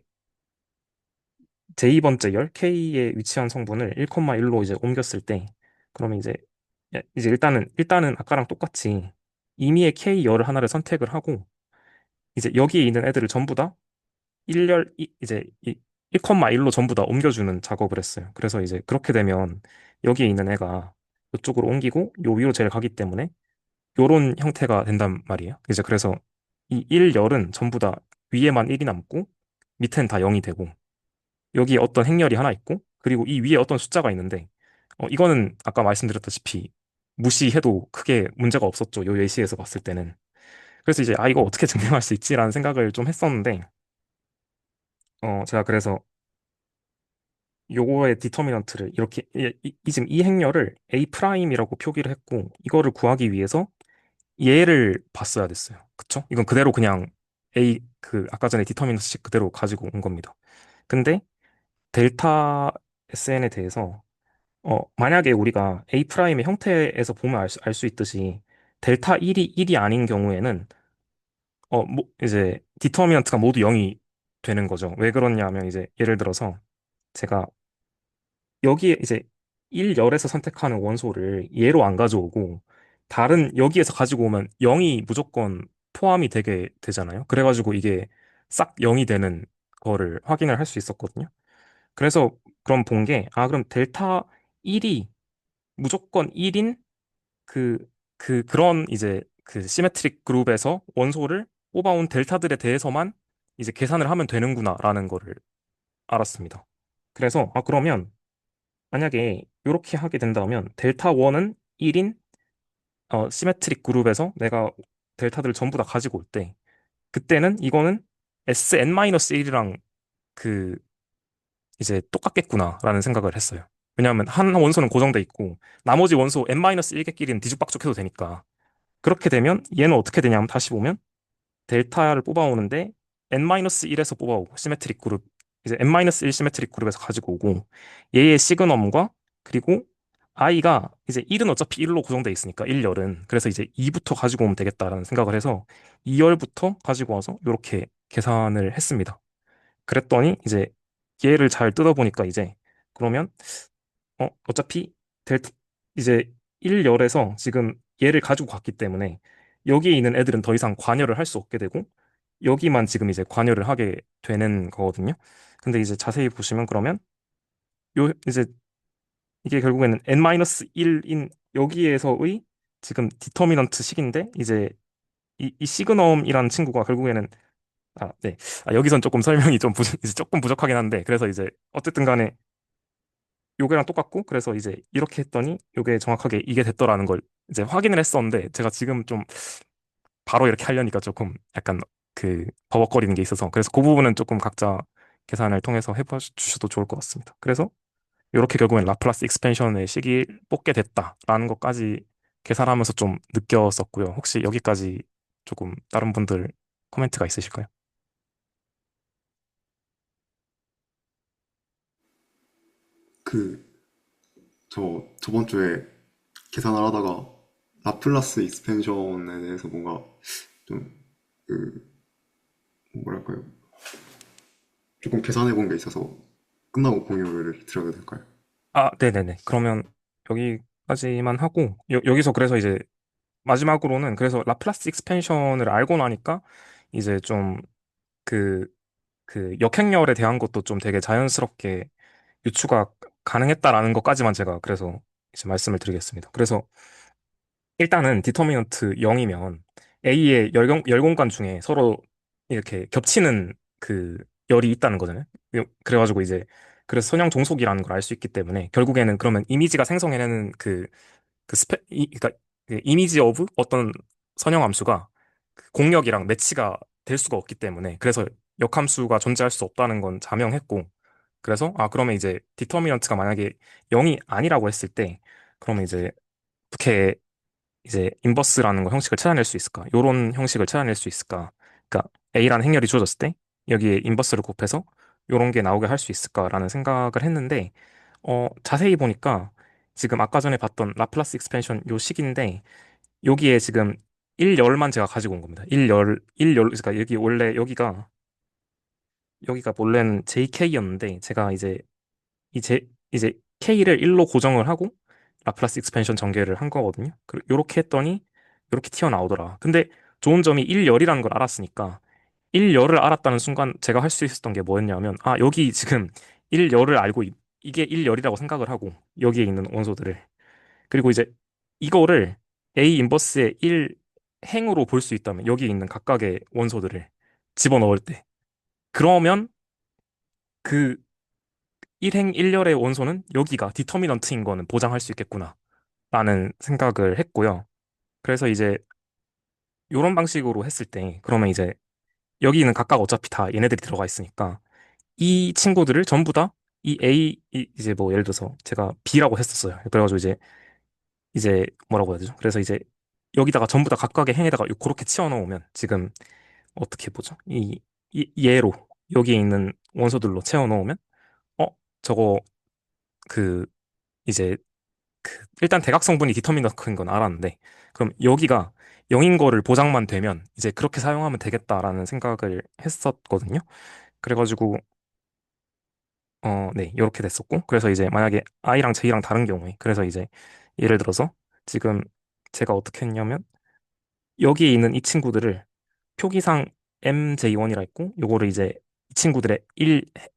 제2번째 열 K에 위치한 성분을 1,1로 이제 옮겼을 때 그러면 이제 일단은 아까랑 똑같이 임의의 K 열을 하나를 선택을 하고 이제 여기에 있는 애들을 전부 다 이제 1,1로 전부 다 옮겨주는 작업을 했어요. 그래서 이제 그렇게 되면 여기에 있는 애가 이쪽으로 옮기고 요 위로 젤 가기 때문에 요런 형태가 된단 말이에요. 이제 그래서 이 1열은 전부 다 위에만 1이 남고 밑에는 다 0이 되고 여기에 어떤 행렬이 하나 있고 그리고 이 위에 어떤 숫자가 있는데 이거는 아까 말씀드렸다시피 무시해도 크게 문제가 없었죠. 요 예시에서 봤을 때는. 그래서 이제 이거 어떻게 증명할 수 있지라는 생각을 좀 했었는데 제가 그래서 요거의 디터미넌트를 이렇게 지금 이 행렬을 A 프라임이라고 표기를 했고 이거를 구하기 위해서 얘를 봤어야 됐어요. 그쵸? 이건 그대로 그냥 A 아까 전에 디터미넌트식 그대로 가지고 온 겁니다. 근데 델타 SN에 대해서 만약에 우리가 A 프라임의 형태에서 보면 알 수 있듯이 델타 1이 1이 아닌 경우에는 이제 디터미넌트가 모두 0이 되는 거죠. 왜 그러냐면 이제 예를 들어서 제가 여기에 이제 1열에서 선택하는 원소를 얘로 안 가져오고 다른 여기에서 가지고 오면 0이 무조건 포함이 되게 되잖아요. 그래가지고 이게 싹 0이 되는 거를 확인을 할 수 있었거든요. 그래서 그럼 본 게, 그럼 델타 1이 무조건 1인 그런 이제 그 시메트릭 그룹에서 원소를 뽑아온 델타들에 대해서만 이제 계산을 하면 되는구나라는 거를 알았습니다. 그래서 그러면 만약에 이렇게 하게 된다면 델타 1은 1인 시메트릭 그룹에서 내가 델타들을 전부 다 가지고 올 때 그때는 이거는 Sn-1이랑 그 이제 똑같겠구나라는 생각을 했어요. 왜냐하면 한 원소는 고정돼 있고 나머지 원소 n-1개끼리는 뒤죽박죽해도 되니까 그렇게 되면 얘는 어떻게 되냐면 다시 보면 델타를 뽑아오는데 n-1에서 뽑아오고 시메트릭 그룹 이제 n-1 시메트릭 그룹에서 가지고 오고 얘의 시그넘과 그리고 i가 이제 1은 어차피 1로 고정돼 있으니까 1열은 그래서 이제 2부터 가지고 오면 되겠다라는 생각을 해서 2열부터 가지고 와서 이렇게 계산을 했습니다. 그랬더니 이제 얘를 잘 뜯어보니까 이제 그러면 어차피 델타 이제 1열에서 지금 얘를 가지고 갔기 때문에 여기에 있는 애들은 더 이상 관여를 할 수 없게 되고 여기만 지금 이제 관여를 하게 되는 거거든요. 근데 이제 자세히 보시면 그러면 요 이제 이게 결국에는 n-1인 여기에서의 지금 디터미넌트 식인데 이제 이 시그넘이라는 친구가 결국에는 네. 여기선 조금 설명이 좀 이제 조금 부족하긴 한데 그래서 이제 어쨌든 간에 요게랑 똑같고 그래서 이제 이렇게 했더니 요게 정확하게 이게 됐더라는 걸 이제 확인을 했었는데 제가 지금 좀 바로 이렇게 하려니까 조금 약간 버벅거리는 게 있어서 그래서 그 부분은 조금 각자 계산을 통해서 해봐 주셔도 좋을 것 같습니다. 그래서 이렇게 결국엔 라플라스 익스펜션의 식이 뽑게 됐다라는 것까지 계산하면서 좀 느꼈었고요. 혹시 여기까지 조금 다른 분들 코멘트가 있으실까요? 그, 저번 주에 계산을 하다가 라플라스 익스펜션에 대해서 뭔가 좀, 그, 뭐랄까요. 조금 계산해 본 게 있어서 끝나고 공유를 드려도 될까요? 네네네. 그러면 여기까지만 하고, 여기서 그래서 이제 마지막으로는 그래서 라플라스 익스펜션을 알고 나니까 이제 좀 그, 역행열에 대한 것도 좀 되게 자연스럽게 유추가 가능했다라는 것까지만 제가 그래서 이제 말씀을 드리겠습니다. 그래서 일단은 디터미넌트 0이면 A의 열공간 중에 서로 이렇게 겹치는 열이 있다는 거잖아요. 그래가지고 이제 그래서 선형 종속이라는 걸 알 수 있기 때문에 결국에는 그러면 이미지가 생성해내는 그러니까 그 이미지 오브 어떤 선형 함수가 그 공역이랑 매치가 될 수가 없기 때문에 그래서 역함수가 존재할 수 없다는 건 자명했고 그래서 그러면 이제 디터미넌트가 만약에 0이 아니라고 했을 때 그러면 이제 어떻게 이제 인버스라는 거 형식을 찾아낼 수 있을까? 요런 형식을 찾아낼 수 있을까? 그러니까 A라는 행렬이 주어졌을 때 여기에 인버스를 곱해서 요런 게 나오게 할 수 있을까라는 생각을 했는데 자세히 보니까 지금 아까 전에 봤던 라플라스 익스펜션 요 식인데 여기에 지금 1열만 제가 가지고 온 겁니다. 1열 그러니까 여기 원래 여기가 원래는 JK였는데 제가 이제 K를 1로 고정을 하고 라플라스 익스펜션 전개를 한 거거든요. 요렇게 했더니 요렇게 튀어나오더라. 근데 좋은 점이 1열이라는 걸 알았으니까 일열을 알았다는 순간 제가 할 수 있었던 게 뭐였냐면, 아, 여기 지금 일열을 알고, 이게 일열이라고 생각을 하고, 여기에 있는 원소들을. 그리고 이제 이거를 A 인버스의 1행으로 볼 수 있다면, 여기 있는 각각의 원소들을 집어넣을 때. 그러면 그 1행 1열의 원소는 여기가 디터미넌트인 거는 보장할 수 있겠구나. 라는 생각을 했고요. 그래서 이제 이런 방식으로 했을 때, 그러면 이제 여기 있는 각각 어차피 다 얘네들이 들어가 있으니까, 이 친구들을 전부 다 이 A, 이제 뭐 예를 들어서 제가 B라고 했었어요. 그래가지고 이제 뭐라고 해야 되죠? 그래서 이제 여기다가 전부 다 각각의 행에다가 그렇게 치워 넣으면 지금 어떻게 보죠? 얘로 여기에 있는 원소들로 채워 넣으면 어 저거 그 이제 일단 대각 성분이 디터미너크인 건 알았는데 그럼 여기가 0인 거를 보장만 되면 이제 그렇게 사용하면 되겠다라는 생각을 했었거든요. 그래가지고 네, 이렇게 됐었고 그래서 이제 만약에 I랑 J랑 다른 경우에 그래서 이제 예를 들어서 지금 제가 어떻게 했냐면 여기에 있는 이 친구들을 표기상 MJ1이라 했고 요거를 이제 이 친구들의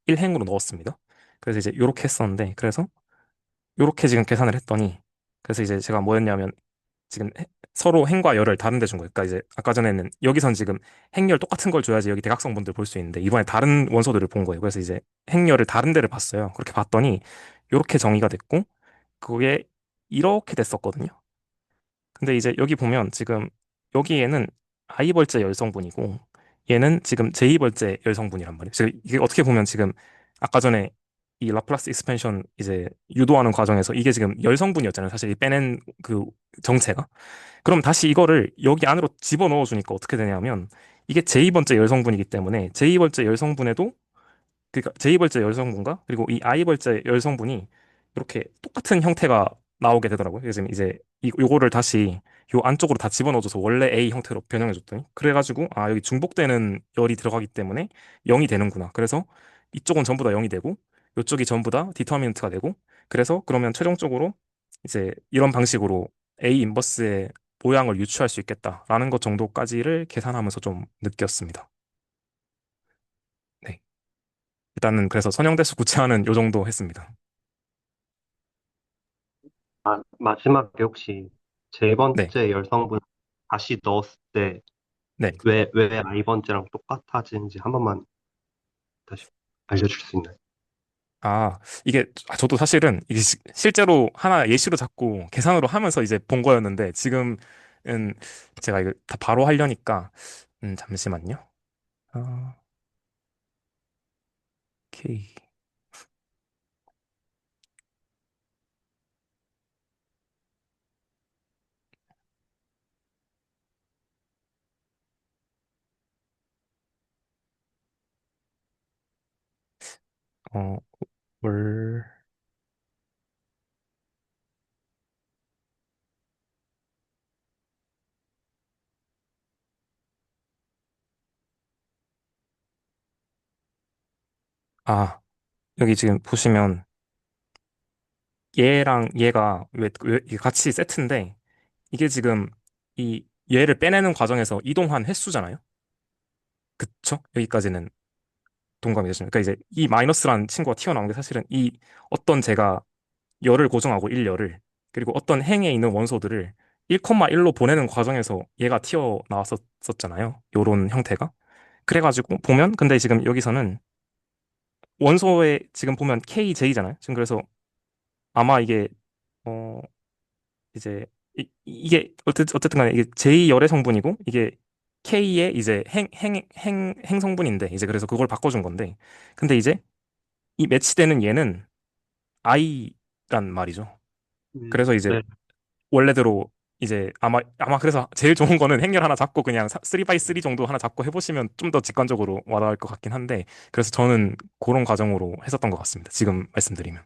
1행으로 넣었습니다. 그래서 이제 요렇게 했었는데 그래서 요렇게 지금 계산을 했더니 그래서 이제 제가 뭐였냐면 지금 서로 행과 열을 다른 데 준 거예요. 그러니까 이제 아까 전에는 여기선 지금 행열 똑같은 걸 줘야지 여기 대각성분들 볼 수 있는데 이번에 다른 원소들을 본 거예요. 그래서 이제 행열을 다른 데를 봤어요. 그렇게 봤더니 요렇게 정의가 됐고 그게 이렇게 됐었거든요. 근데 이제 여기 보면 지금 여기에는 I벌제 열성분이고 얘는 지금 J벌제 열성분이란 말이에요. 지금 이게 어떻게 보면 지금 아까 전에 이 라플라스 익스펜션 이제 유도하는 과정에서 이게 지금 열성분이었잖아요. 사실 이 빼낸 그 정체가. 그럼 다시 이거를 여기 안으로 집어넣어 주니까 어떻게 되냐면 이게 J번째 열성분이기 때문에 J번째 열성분에도 그러니까 J벌제 열성분과 그리고 이 I벌제 열성분이 이렇게 똑같은 형태가 나오게 되더라고요. 그래서 이제 요거를 다시 요 안쪽으로 다 집어넣어줘서 원래 A 형태로 변형해줬더니 그래가지고 아 여기 중복되는 열이 들어가기 때문에 0이 되는구나. 그래서 이쪽은 전부 다 0이 되고 이쪽이 전부 다 디터미넌트가 되고 그래서 그러면 최종적으로 이제 이런 방식으로 A 인버스의 모양을 유추할 수 있겠다라는 것 정도까지를 계산하면서 좀 느꼈습니다. 네. 일단은 그래서 선형대수 구체화는 요 정도 했습니다. 아, 마지막에 혹시 제 네, 번째 열성분 다시 넣었을 때 네. 왜 I 번째랑 똑같아지는지 한 번만 다시 알려줄 수 있나요? 아, 이게 저도 사실은 이게 실제로 하나 예시로 잡고 계산으로 하면서 이제 본 거였는데 지금은 제가 이거 다 바로 하려니까 잠시만요. 아, 오케이. 어, 월, 아, 여기 지금 보시면 얘랑 얘가 왜 이게 같이 세트인데 이게 지금 이 얘를 빼내는 과정에서 이동한 횟수잖아요. 그쵸? 여기까지는 동감이 되시나요? 그러니까 이제 이 마이너스라는 친구가 튀어나온 게 사실은 이 어떤 제가 열을 고정하고 1열을 그리고 어떤 행에 있는 원소들을 1,1로 보내는 과정에서 얘가 튀어나왔었잖아요. 요런 형태가. 그래가지고 보면 근데 지금 여기서는 원소에 지금 보면 KJ잖아요. 지금 그래서 아마 이게 어 이제 이게 어쨌든 간에 이게 J열의 성분이고 이게 K의 이제 행성분인데 이제 그래서 그걸 바꿔준 건데 근데 이제 이 매치되는 얘는 I란 말이죠. 그래서 이제 네. 원래대로 이제 아마 그래서 제일 좋은 거는 행렬 하나 잡고 그냥 3x3 정도 하나 잡고 해보시면 좀 더 직관적으로 와닿을 것 같긴 한데 그래서 저는 그런 과정으로 했었던 것 같습니다. 지금 말씀드리면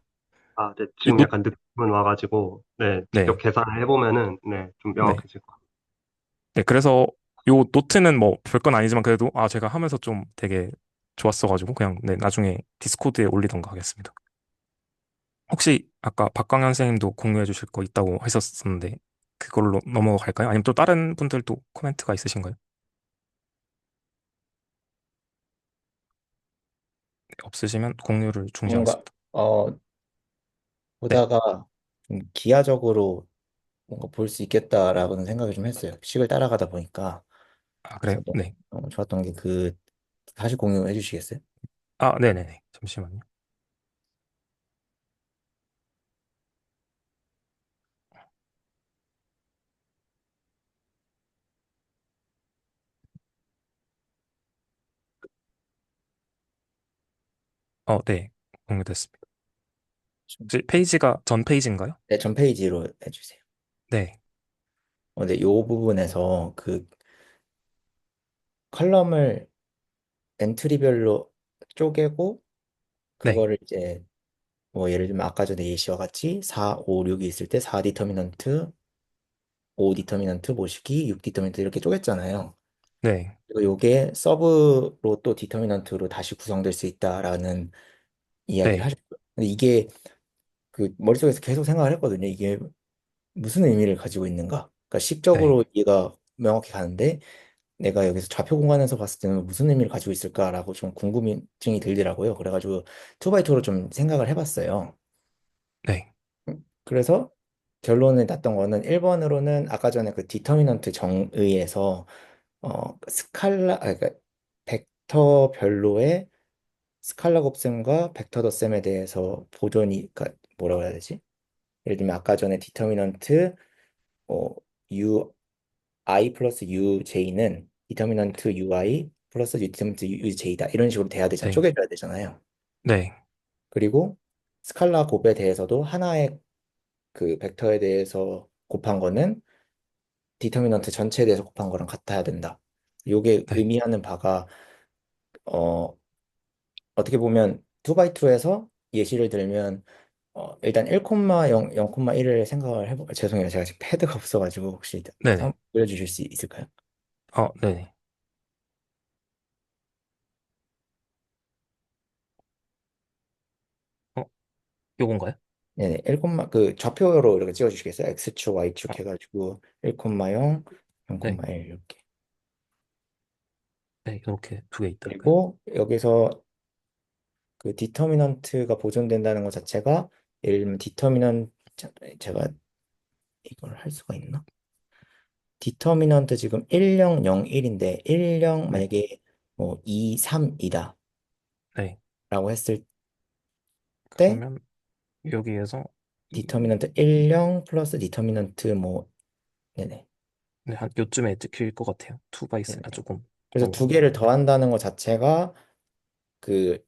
아, 네. 이 지금 약간 느낌은 와가지고, 네. 직접 네, 계산을 해보면은, 네. 좀 네, 명확해질 것 같아요. 네. 그래서 요 노트는 뭐 별건 아니지만 그래도 아 제가 하면서 좀 되게 좋았어가지고 그냥 네 나중에 디스코드에 올리던가 하겠습니다. 혹시 아까 박광현 선생님도 공유해 주실 거 있다고 하셨었는데 그걸로 넘어갈까요? 아니면 또 다른 분들도 코멘트가 있으신가요? 없으시면 공유를 뭔가 중지하겠습니다. 네. 보다가 좀 기하적으로 뭔가 볼 수 있겠다라고는 생각을 좀 했어요. 식을 따라가다 보니까. 아, 그래요? 그래서 너무 네. 좋았던 게 다시 공유해 주시겠어요? 아, 네네네. 잠시만요. 네. 공유됐습니다. 혹시 페이지가 전 페이지인가요? 네, 전 페이지로 해주세요. 네. 근데 요 부분에서 그 컬럼을 엔트리별로 쪼개고 네. 그거를 이제 뭐 예를 들면 아까 전에 예시와 같이 4, 5, 6이 있을 때 4 디터미넌트, 5 디터미넌트 모시기, 6 디터미넌트 이렇게 쪼갰잖아요. 네. 그리고 요게 서브로 또 디터미넌트로 다시 구성될 수 있다라는 이야기를 네. 하셨고요. 근데 이게 그 머릿속에서 계속 생각을 했거든요. 이게 무슨 의미를 가지고 있는가? 그러니까 네. 식적으로 이해가 명확히 가는데 내가 여기서 좌표 공간에서 봤을 때는 무슨 의미를 가지고 있을까라고 좀 궁금증이 들더라고요. 그래가지고 2x2로 좀 생각을 해봤어요. 네. 그래서 결론을 났던 거는 1번으로는 아까 전에 그 디터미넌트 정의에서 그러니까 벡터별로의 스칼라 곱셈과 벡터 덧셈에 대해서 보존이 그러니까 뭐라고 해야 되지? 예를 들면 아까 전에 디터미넌트 u i 플러스 uj는 디터미넌트 ui 플러스 디터미넌트 uj다 이런 식으로 돼야 되잖아. 네. 쪼개져야 되잖아요. 네. 그리고 스칼라 곱에 대해서도 하나의 그 벡터에 대해서 곱한 거는 디터미넌트 전체에 대해서 곱한 거랑 같아야 된다. 요게 네. 의미하는 바가 어 어떻게 보면 2x2에서 예시를 들면 일단 1,0, 0,1을 생각을 해보 죄송해요. 제가 지금 패드가 없어가지고 혹시 한번 네네. 보여주실 수 있을까요? 네네. 어, 요건가요? 네네. 1, 그 좌표로 이렇게 찍어주시겠어요? X축, 어, Y축 해가지고 1,0, 네. 0,1 이렇게. 네. 이렇게 두 개 있다고요. 그리고 여기서 그 디터미넌트가 보존된다는 것 자체가 예를 들면 제가 이걸 할 수가 있나? 디터미넌트 지금 1, 0, 0, 1인데 1, 0 네. 만약에 뭐 2, 3이다 네. 라고 했을 때 그러면 여기에서 디터미넌트 1, 0 플러스 디터미넌트 뭐 네네. 네, 한 요쯤에 찍힐 것 같아요. 2x 네네. 조금 그래서 두 넘어가면. 개를 더한다는 것 자체가 그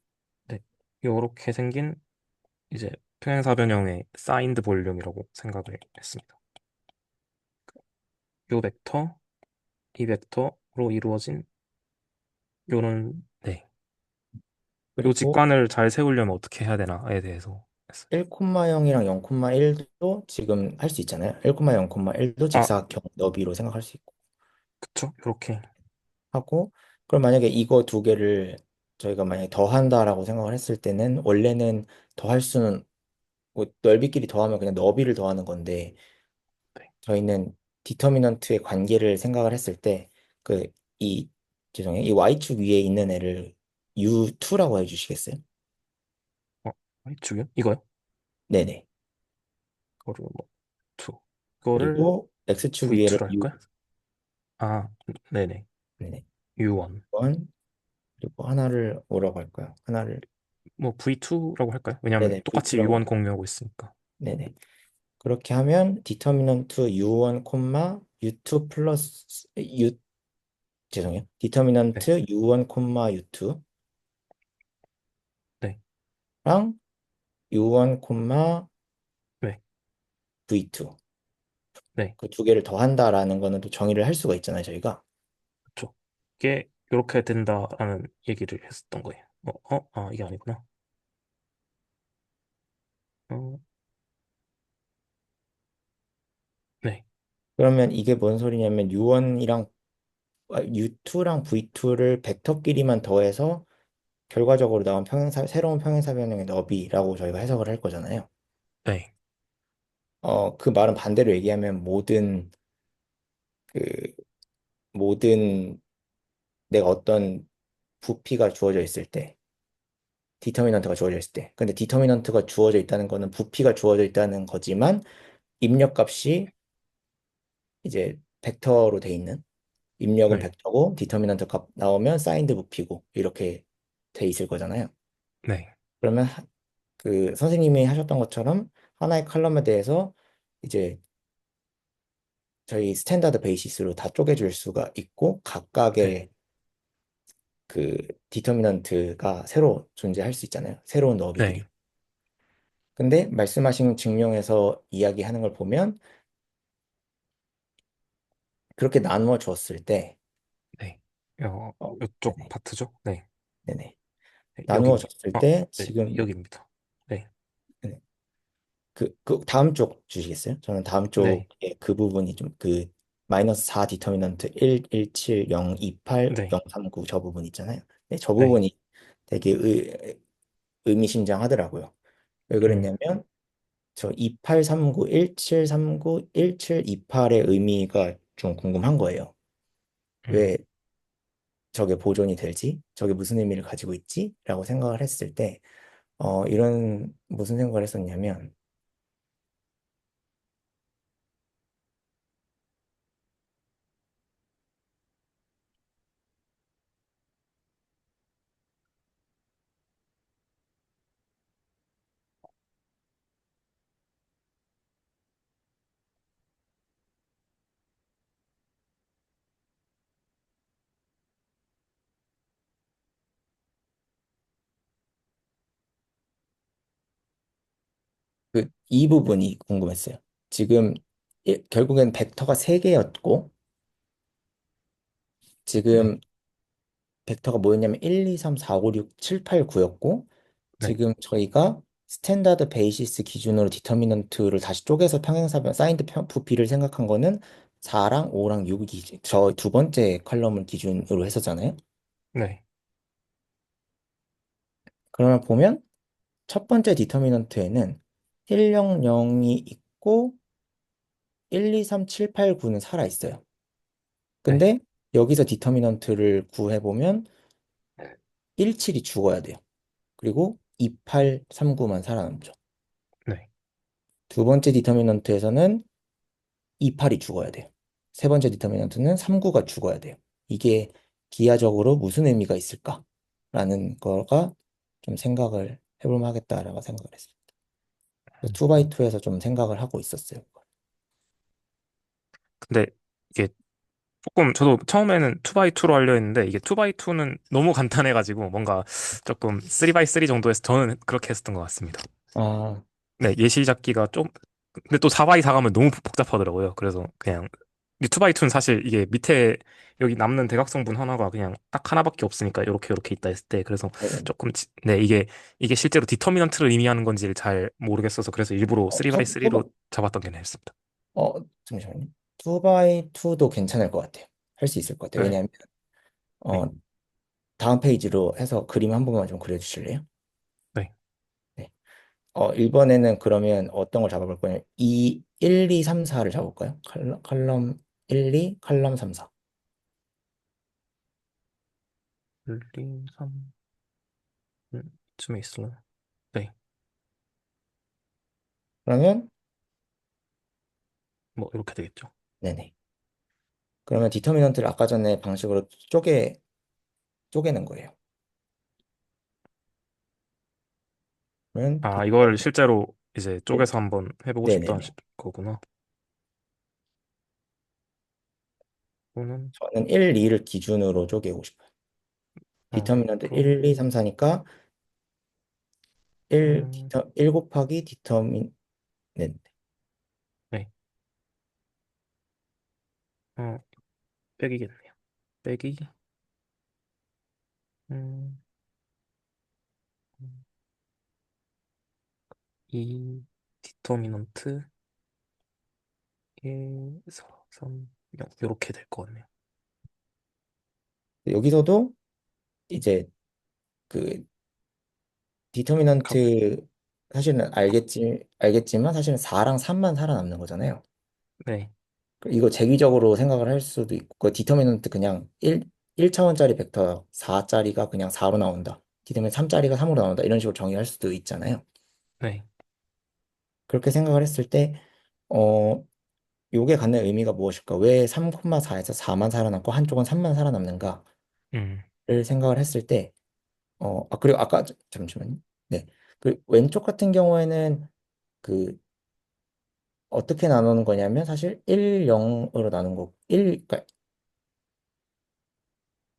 네. 요렇게 생긴 이제 평행사변형의 사인드 볼륨이라고 생각을 했습니다. 요 벡터, 이 벡터로 이루어진 요런 네. 요 그리고 직관을 잘 세우려면 어떻게 해야 되나에 대해서 했어요. 1,0이랑 0,1도 지금 할 수 있잖아요. 1, 0,1도 아, 직사각형 너비로 생각할 수 있고 그쵸? 요렇게. 하고 그럼 만약에 이거 두 개를 저희가 만약에 더한다라고 생각을 했을 때는 원래는 더할 수는 뭐 넓이끼리 더하면 그냥 너비를 더하는 건데 네. 저희는 디터미넌트의 관계를 생각을 했을 때 그 이 죄송해요. 이 y축 위에 있는 애를 u2라고 해주시겠어요? Y축이요? 이거요? 네네. 이거를 뭐 2. 이거를 그리고 x축 위에를 V2로 u 할까요? 아, 네네. 네네. U1. 1 그리고 하나를 뭐라고 할까요? 하나를 뭐 V2라고 할까요? 왜냐면 네네 똑같이 v2라고 U1 공유하고 있으니까. 네네. 그렇게 하면 디터미넌트 u1, u2 플러스 u 죄송해요. 네. 디터미넌트 u1, u2랑 네. u1, 네. v2 네. 그 두 개를 더한다라는 거는 또 정의를 할 수가 있잖아요, 저희가. 그쵸. 이게 이렇게 된다라는 얘기를 했었던 거예요. 이게 아니구나. 어, 네. 그러면 이게 뭔 소리냐면 u1이랑 u2랑 v2를 벡터끼리만 더해서 결과적으로 나온 새로운 평행사변형의 너비라고 저희가 해석을 할 거잖아요. 네. 그 말은 반대로 얘기하면 그 모든 내가 어떤 부피가 주어져 있을 때 디터미넌트가 주어져 있을 때. 근데 디터미넌트가 주어져 있다는 거는 부피가 주어져 있다는 거지만 입력값이 이제 벡터로 돼 있는, 입력은 네, 벡터고 디터미넌트 값 나오면 사인드 부피고 이렇게 돼 있을 거잖아요. 네, 그러면 그 선생님이 하셨던 것처럼 하나의 컬럼에 대해서 이제 저희 스탠다드 베이시스로 다 쪼개줄 수가 있고 네, 각각의 그 디터미넌트가 새로 존재할 수 있잖아요. 새로운 너비들이. 네, 근데 말씀하신 증명에서 이야기하는 걸 보면 그렇게 나누어 주었을 때, 네. 이쪽 네네, 파트죠? 네, 네네. 네, 나누어 여기입니다. 줬을 때 네, 지금 여기입니다. 네, 네, 그 다음 쪽 주시겠어요? 저는 다음 네, 쪽에 그 부분이 좀 그 마이너스 4 디터미넌트 1, 1, 7, 0, 2, 8, 네, 0, 3, 9 저 부분 있잖아요. 네, 저 네, 부분이 되게 의미심장하더라고요. 왜 음, 그랬냐면 저 2839, 1739, 1728의 의미가 좀 궁금한 거예요. 음. 왜 저게 보존이 될지, 저게 무슨 의미를 가지고 있지? 라고 생각을 했을 때, 이런 무슨 생각을 했었냐면, 이 부분이 궁금했어요. 지금, 결국엔 벡터가 3개였고, 네, 지금 벡터가 뭐였냐면 1, 2, 3, 4, 5, 6, 7, 8, 9였고, 네, 지금 저희가 스탠다드 베이시스 기준으로 디터미넌트를 다시 쪼개서 평행사변, 사인드 부피를 생각한 거는 4랑 5랑 6이 저 두 번째 컬럼을 기준으로 했었잖아요. 네, 그러면 보면 첫 번째 디터미넌트에는 1, 0, 0이 있고 1, 2, 3, 7, 8, 9는 살아 있어요. 네, 근데 여기서 디터미넌트를 구해보면 1, 7이 죽어야 돼요. 그리고 2, 8, 3, 9만 살아남죠. 네. 두 번째 디터미넌트에서는 2, 8이 죽어야 돼요. 세 번째 디터미넌트는 3, 9가 죽어야 돼요. 이게 기하적으로 무슨 의미가 있을까라는 거가 좀 생각을 해볼 만하겠다라고 생각을 했어요. 2x2에서 좀 생각을 하고 있었어요. 근데 이게 조금 저도 처음에는 2x2로 하려 했는데 이게 2x2는 너무 간단해가지고 뭔가 조금 3x3 정도에서 저는 그렇게 했었던 것 같습니다. 아, 네, 예시 잡기가 좀 근데 또 4x4 가면 너무 복잡하더라고요. 그래서 그냥 2x2는 사실 이게 밑에 여기 남는 대각선분 하나가 그냥 딱 하나밖에 없으니까 요렇게 있다 했을 때 그래서 네네. 조금 네, 이게 실제로 디터미넌트를 의미하는 건지를 잘 모르겠어서 그래서 일부러 어, 투, 3x3로 잡았던 게 했습니다. 잠시만요. 2x2도 괜찮을 것 같아요. 할 수 있을 것 같아요. 네, 왜냐하면, 네, 어, 다음 페이지로 해서 그림 한 번만 좀 그려주실래요? 네. 네. 1번에는 그러면 어떤 걸 잡아볼 거예요? 1, 2, 3, 4를 잡을까요? 컬럼 1, 2, 컬럼 3, 4. 1, 2, 3, 쯤에 있을래요? 네, 그러면, 뭐 이렇게 되겠죠. 네네. 그러면 디터미넌트를 아까 전에 방식으로 쪼개는 거예요. 그러면, 아, 이걸 실제로 이제 쪼개서 한번 해보고 싶다 네네네. 하실 거구나. 또는 저는 1, 2를 기준으로 쪼개고 싶어요. 디터미넌트 그럼 1, 2, 3, 4니까 1, 음, 1 곱하기 디터민, 네, 네, 어, 빼기겠네요. 빼기 음, 이 디터미넌트 1, 4, 3, 0 이렇게 될 것 같네요. 여기서도 이제 그 각, 디터미넌트 사실은 알겠지만 사실은 4랑 3만 살아남는 거잖아요. 네, 이거 재기적으로 생각을 할 수도 있고 그 디터미넌트 그냥 1차원짜리 벡터 4짜리가 그냥 4로 나온다. 디터미넌트 3짜리가 3으로 나온다. 이런 식으로 정의할 수도 있잖아요. 네. 그렇게 생각을 했을 때, 어, 요게 갖는 의미가 무엇일까? 왜 3,4에서 4만 살아남고 한쪽은 3만 살아남는가를 음, 생각을 했을 때, 그리고 아까, 잠시만요. 네. 그 왼쪽 같은 경우에는 그, 어떻게 나누는 거냐면 사실 1, 0으로 나눈 거, 그러니까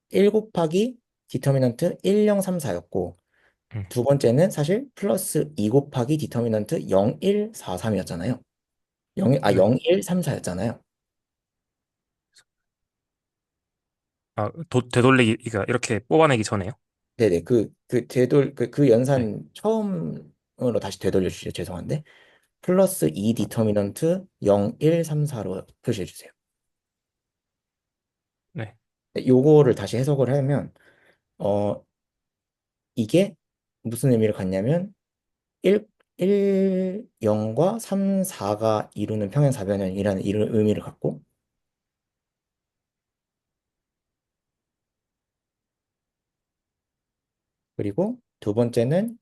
1 곱하기 디터미넌트 1, 0, 3, 4였고, 음, 두 번째는 사실 플러스 2 곱하기 디터미넌트 0, 1, 4, 3이었잖아요. 0, 네. 1, 3, 4였잖아요. 되돌리기가 이렇게 뽑아내기 전에요? 네네. 그 네. 연산 처음으로 다시 되돌려 주시죠. 죄송한데. 플러스 2 디터미넌트 0, 1, 3, 4로 표시해 주세요. 네. 네, 요거를 다시 해석을 하면, 어, 이게 무슨 의미를 갖냐면, 1, 0과 3, 4가 이루는 평행사변형이라는 의미를 갖고, 그리고 두 번째는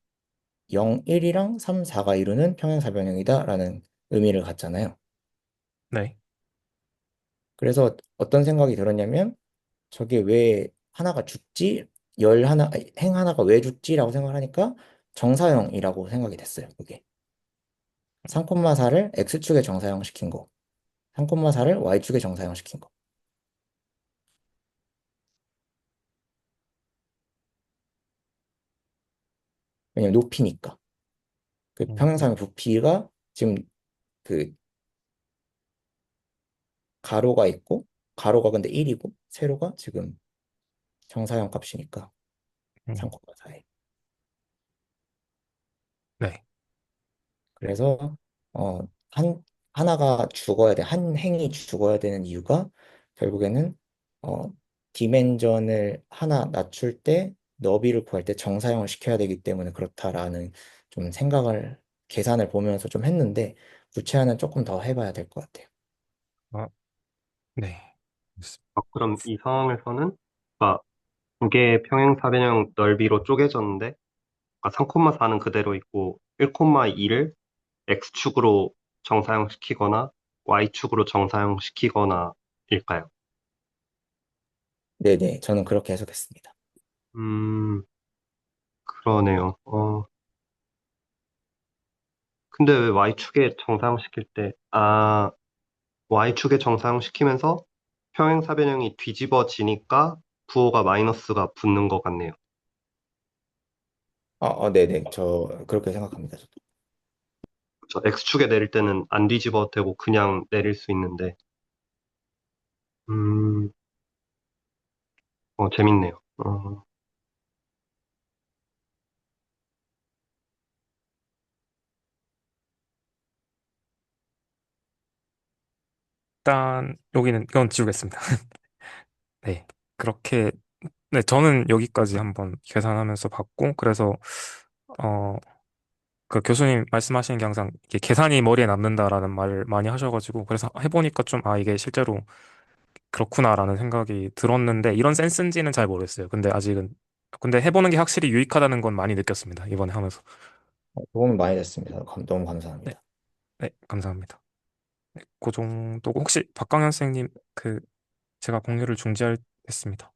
0, 1이랑 3, 4가 이루는 평행사변형이다라는 의미를 갖잖아요. 네. 그래서 어떤 생각이 들었냐면, 저게 왜 하나가 죽지? 행 하나가 왜 죽지라고 생각을 하니까 정사형이라고 생각이 됐어요. 그게 3,4를 X축에 정사형 시킨 거, 3,4를 Y축에 정사형 시킨 거. 왜냐면 높이니까. 그 음, 평행사의 부피가 지금 그 가로가 있고, 가로가 근데 1이고 세로가 지금 정사형 값이니까 음, 3,4에. 네. 그래서 어, 하나가 죽어야 돼. 한 행이 죽어야 되는 이유가 결국에는 어, 디멘전을 하나 낮출 때 너비를 구할 때 정사형을 시켜야 되기 때문에 그렇다라는 좀 생각을 계산을 보면서 좀 했는데 구체화는 조금 더 해봐야 될 것 같아요. 아, 네. 그럼 이 상황에서는 아, 두 개의 평행사변형 넓이로 쪼개졌는데 3,4는 그대로 있고 1,2를 X축으로 정사형시키거나 Y축으로 정사형시키거나 일까요? 네네, 저는 그렇게 해석했습니다. 그러네요. 근데 왜 Y축에 정사형시킬 때, Y축에 정사형시키면서 평행사변형이 뒤집어지니까 부호가 마이너스가 붙는 것 같네요. 네네, 저 그렇게 생각합니다. 저도. 저 X축에 내릴 때는 안 뒤집어도 되고 그냥 내릴 수 있는데, 음, 재밌네요. 일단 여기는 이건 지우겠습니다. 네. 그렇게 네, 저는 여기까지 한번 계산하면서 봤고 그래서 어, 그 교수님 말씀하시는 게 항상 이게 계산이 머리에 남는다라는 말을 많이 하셔가지고 그래서 해보니까 좀 이게 실제로 그렇구나라는 생각이 들었는데 이런 센스인지는 잘 모르겠어요. 근데 해보는 게 확실히 유익하다는 건 많이 느꼈습니다. 이번에 하면서. 도움이 많이 됐습니다. 너무 네, 감사합니다. 네, 감사합니다. 네, 그 정도고 혹시 박강현 선생님 그 제가 공유를 중지하겠습니다.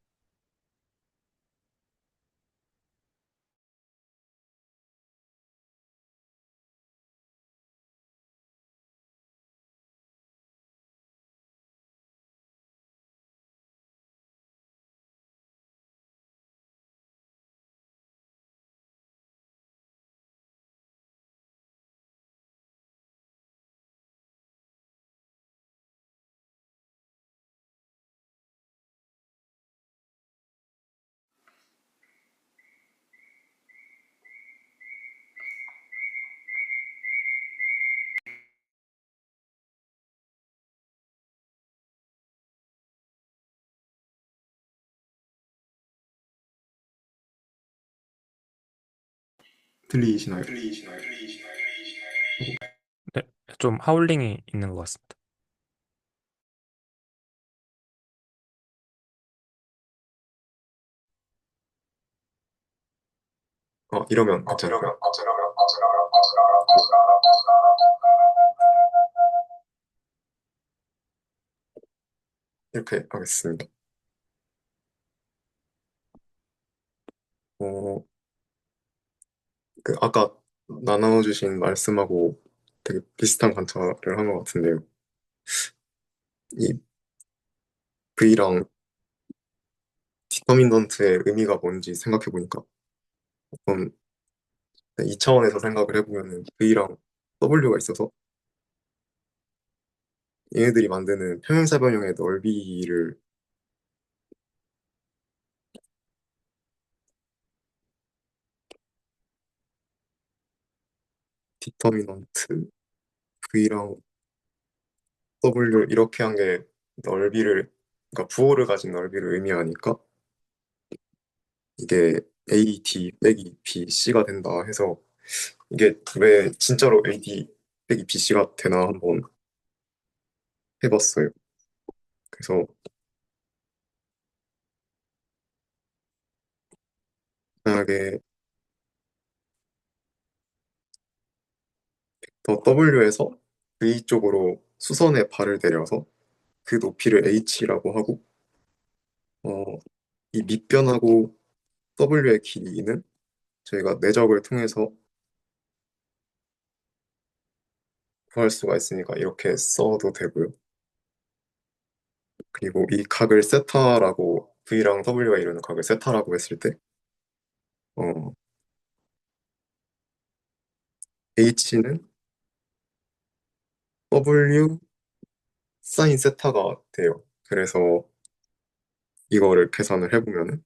들리시나요? 네, 좀 하울링이 있는 것 같습니다. 이러면 괜찮을까요? 이렇게 하겠습니다. 어, 아까 나눠주신 말씀하고 되게 비슷한 관찰을 한 것 같은데요. 이 V랑 디터미넌트의 의미가 뭔지 생각해 보니까 어떤 2차원에서 생각을 해보면은 V랑 W가 있어서 얘네들이 만드는 평행사변형의 넓이를 디터미넌트 V랑 W 이렇게 한 게 넓이를, 그러니까 부호를 가진 넓이를 의미하니까 이게 AD 빼기 BC가 된다 해서 이게 왜 진짜로 AD 빼기 BC가 되나 한번 해봤어요. 그래서 만약에 더 W에서 V 쪽으로 수선의 발을 내려서 그 높이를 H라고 하고 어, 이 밑변하고 W의 길이는 저희가 내적을 통해서 구할 수가 있으니까 이렇게 써도 되고요. 그리고 이 각을 세타라고 V랑 W가 이루는 각을 세타라고 했을 때 어, H는 W 사인 세타가 돼요. 그래서 이거를 계산을 해보면은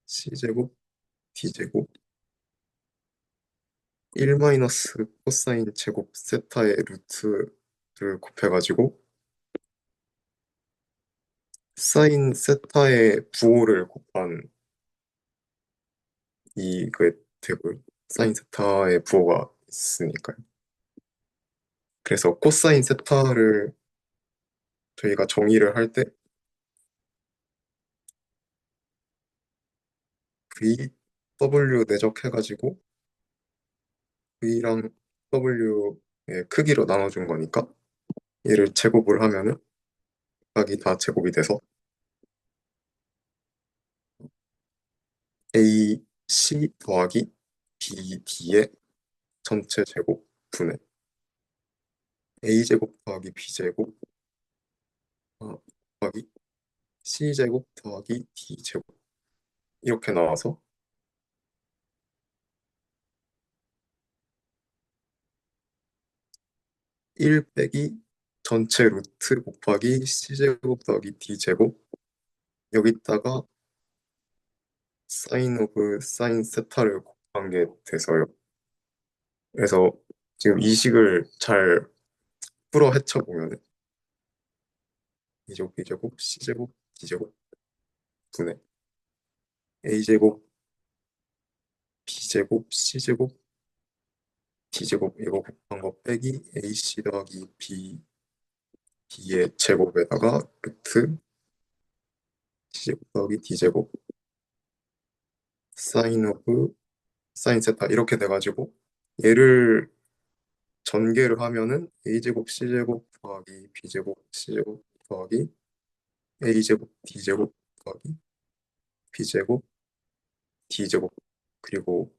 C제곱 D제곱 1 마이너스 코사인 제곱 세타의 루트를 곱해가지고 사인 세타의 부호를 곱한 이게 되고요. 사인 세타의 부호가 있으니까요. 그래서 코사인 세타를 저희가 정의를 할 때 V, W 내적해가지고 V랑 W의 크기로 나눠준 거니까 얘를 제곱을 하면은 각이 다 제곱이 돼서 AC 더하기 BD의 전체 제곱 분의 A제곱 더하기 B제곱 더하기 C제곱 더하기 D제곱 이렇게 나와서 1 빼기 전체 루트 곱하기 C제곱 더하기 D제곱 여기다가 사인 오브 사인 세타를 곱한 게 돼서요. 그래서 지금 이 식을 잘 풀어 헤쳐보면 A제곱 B제곱 C제곱 D제곱 분의 A제곱 B제곱 C제곱 D제곱 이거 곱한 거 빼기 AC 더하기 B의 제곱에다가 루트 C제곱 더하기 D제곱 사인 오브 사인 세타 이렇게 돼가지고 얘를 전개를 하면은 A제곱 C제곱 더하기 B제곱 C제곱 더하기 A제곱 D제곱 더하기 B제곱 D제곱 그리고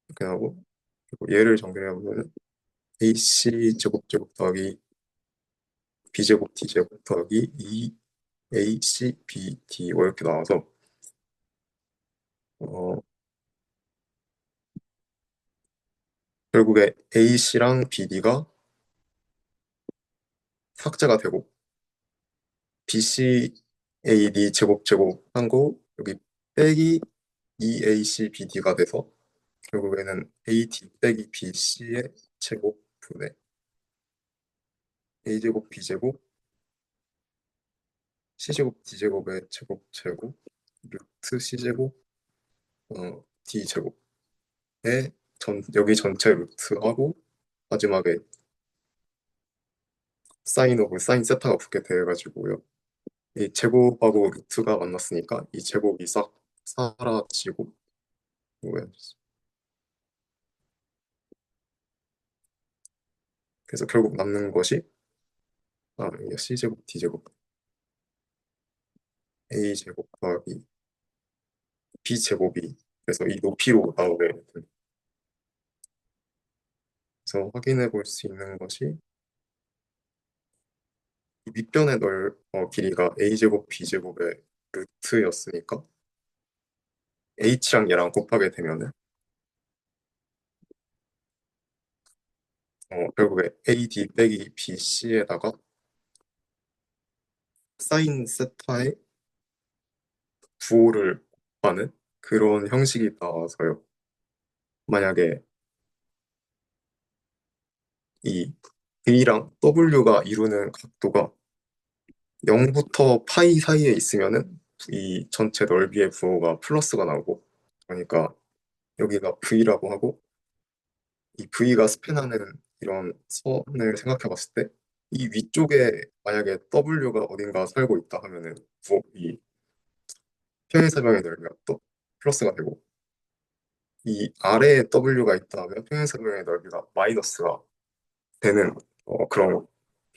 이렇게 하고 그리고 얘를 전개를 해보면은 AC 제곱 더하기 B제곱 D제곱 더하기 2AC BD 이렇게 나와서 어, 결국에 AC랑 BD가 삭제가 되고 BC AD 제곱 한 거 여기 빼기 2AC BD가 돼서 결국에는 AD 빼기 BC의 제곱분의 A제곱 B제곱 C제곱 D제곱의 제곱 루트 C제곱 D제곱의 여기 전체 루트하고 마지막에 사인 오브 사인 세타가 붙게 돼가지고요. 이 제곱하고 루트가 만났으니까 이 제곱이 싹 사라지고 뭐야. 그래서 결국 남는 것이 이게 C제곱 D제곱 A제곱 더하기 B제곱이 그래서 이 높이로 나오게 됩니다. 그래서 확인해 볼 수 있는 것이 이 밑변의 길이가 A제곱 B제곱의 루트였으니까 H랑 얘랑 곱하게 되면은 결국에 AD 빼기 BC에다가 사인 세타의 부호를 곱하는 그런 형식이 나와서요. 만약에 이 V랑 W가 이루는 각도가 0부터 파이 사이에 있으면은 이 전체 넓이의 부호가 플러스가 나오고 그러니까 여기가 V라고 하고 이 V가 스팬하는 이런 선을 생각해 봤을 때 이 위쪽에 만약에 W가 어딘가 살고 있다 하면은 이 평행사변의 넓이가 또 플러스가 되고 이 아래에 W가 있다 하면 평행사변의 넓이가 마이너스가 되는 그런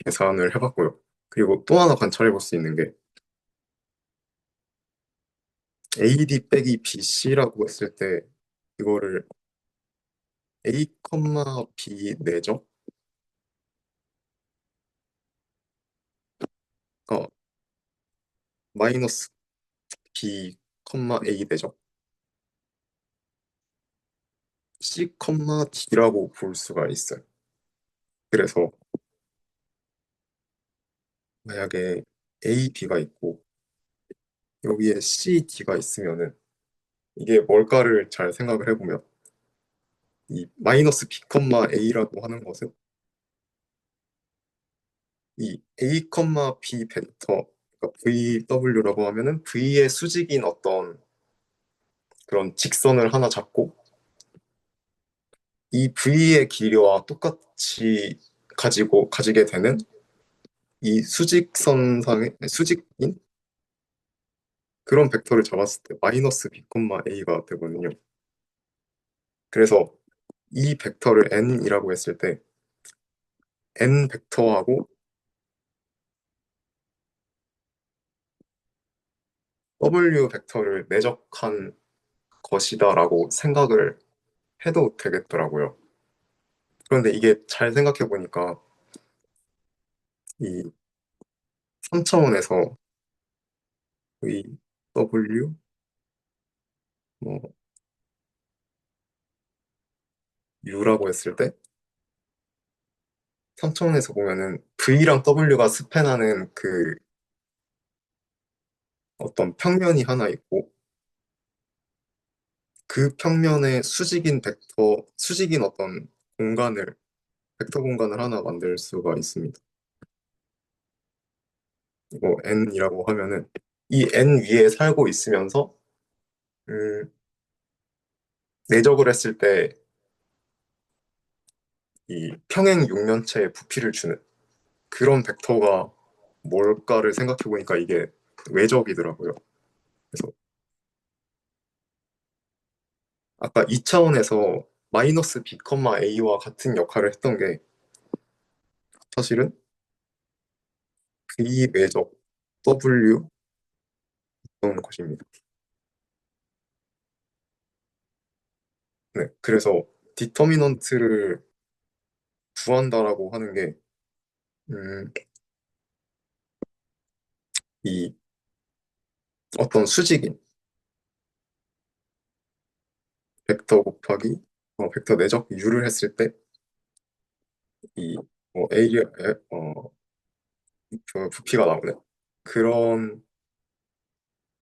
계산을 해봤고요. 그리고 또 하나 관찰해 볼 수 있는 게 AD 빼기 BC라고 했을 때 이거를 A, B 내죠? 어, 마이너스 B, A 되죠? C, D라고 볼 수가 있어요. 그래서 만약에 A, B가 있고 여기에 C, D가 있으면은 이게 뭘까를 잘 생각을 해보면 이 마이너스 B, A라고 하는 것은 이 A, B 벡터 그러니까 VW라고 하면은 V의 수직인 어떤 그런 직선을 하나 잡고 이 V의 길이와 똑같이 가지게 되는 이 수직선상의 수직인 그런 벡터를 잡았을 때 마이너스 B, A가 되거든요. 그래서 이 벡터를 n이라고 했을 때 n 벡터하고 w 벡터를 내적한 것이다라고 생각을 해도 되겠더라고요. 그런데 이게 잘 생각해 보니까 이 3차원에서 이 w 뭐 u라고 했을 때 3차원에서 보면은 v랑 w가 스팬하는 그 어떤 평면이 하나 있고 그 평면에 수직인 어떤 벡터 공간을 하나 만들 수가 있습니다. 이거 n이라고 하면은 이 n 위에 살고 있으면서 음, 내적을 했을 때 이 평행 육면체에 부피를 주는 그런 벡터가 뭘까를 생각해 보니까 이게 외적이더라고요. 그래서 아까 2차원에서 마이너스 b, a와 같은 역할을 했던 게 사실은 v 외적 w였던 것입니다. 네, 그래서 디터미넌트를 구한다라고 하는 게 음, 이 어떤 수직인 벡터 곱하기 벡터 내적 u를 했을 때 이 에이리아 그 부피가 나오는 그런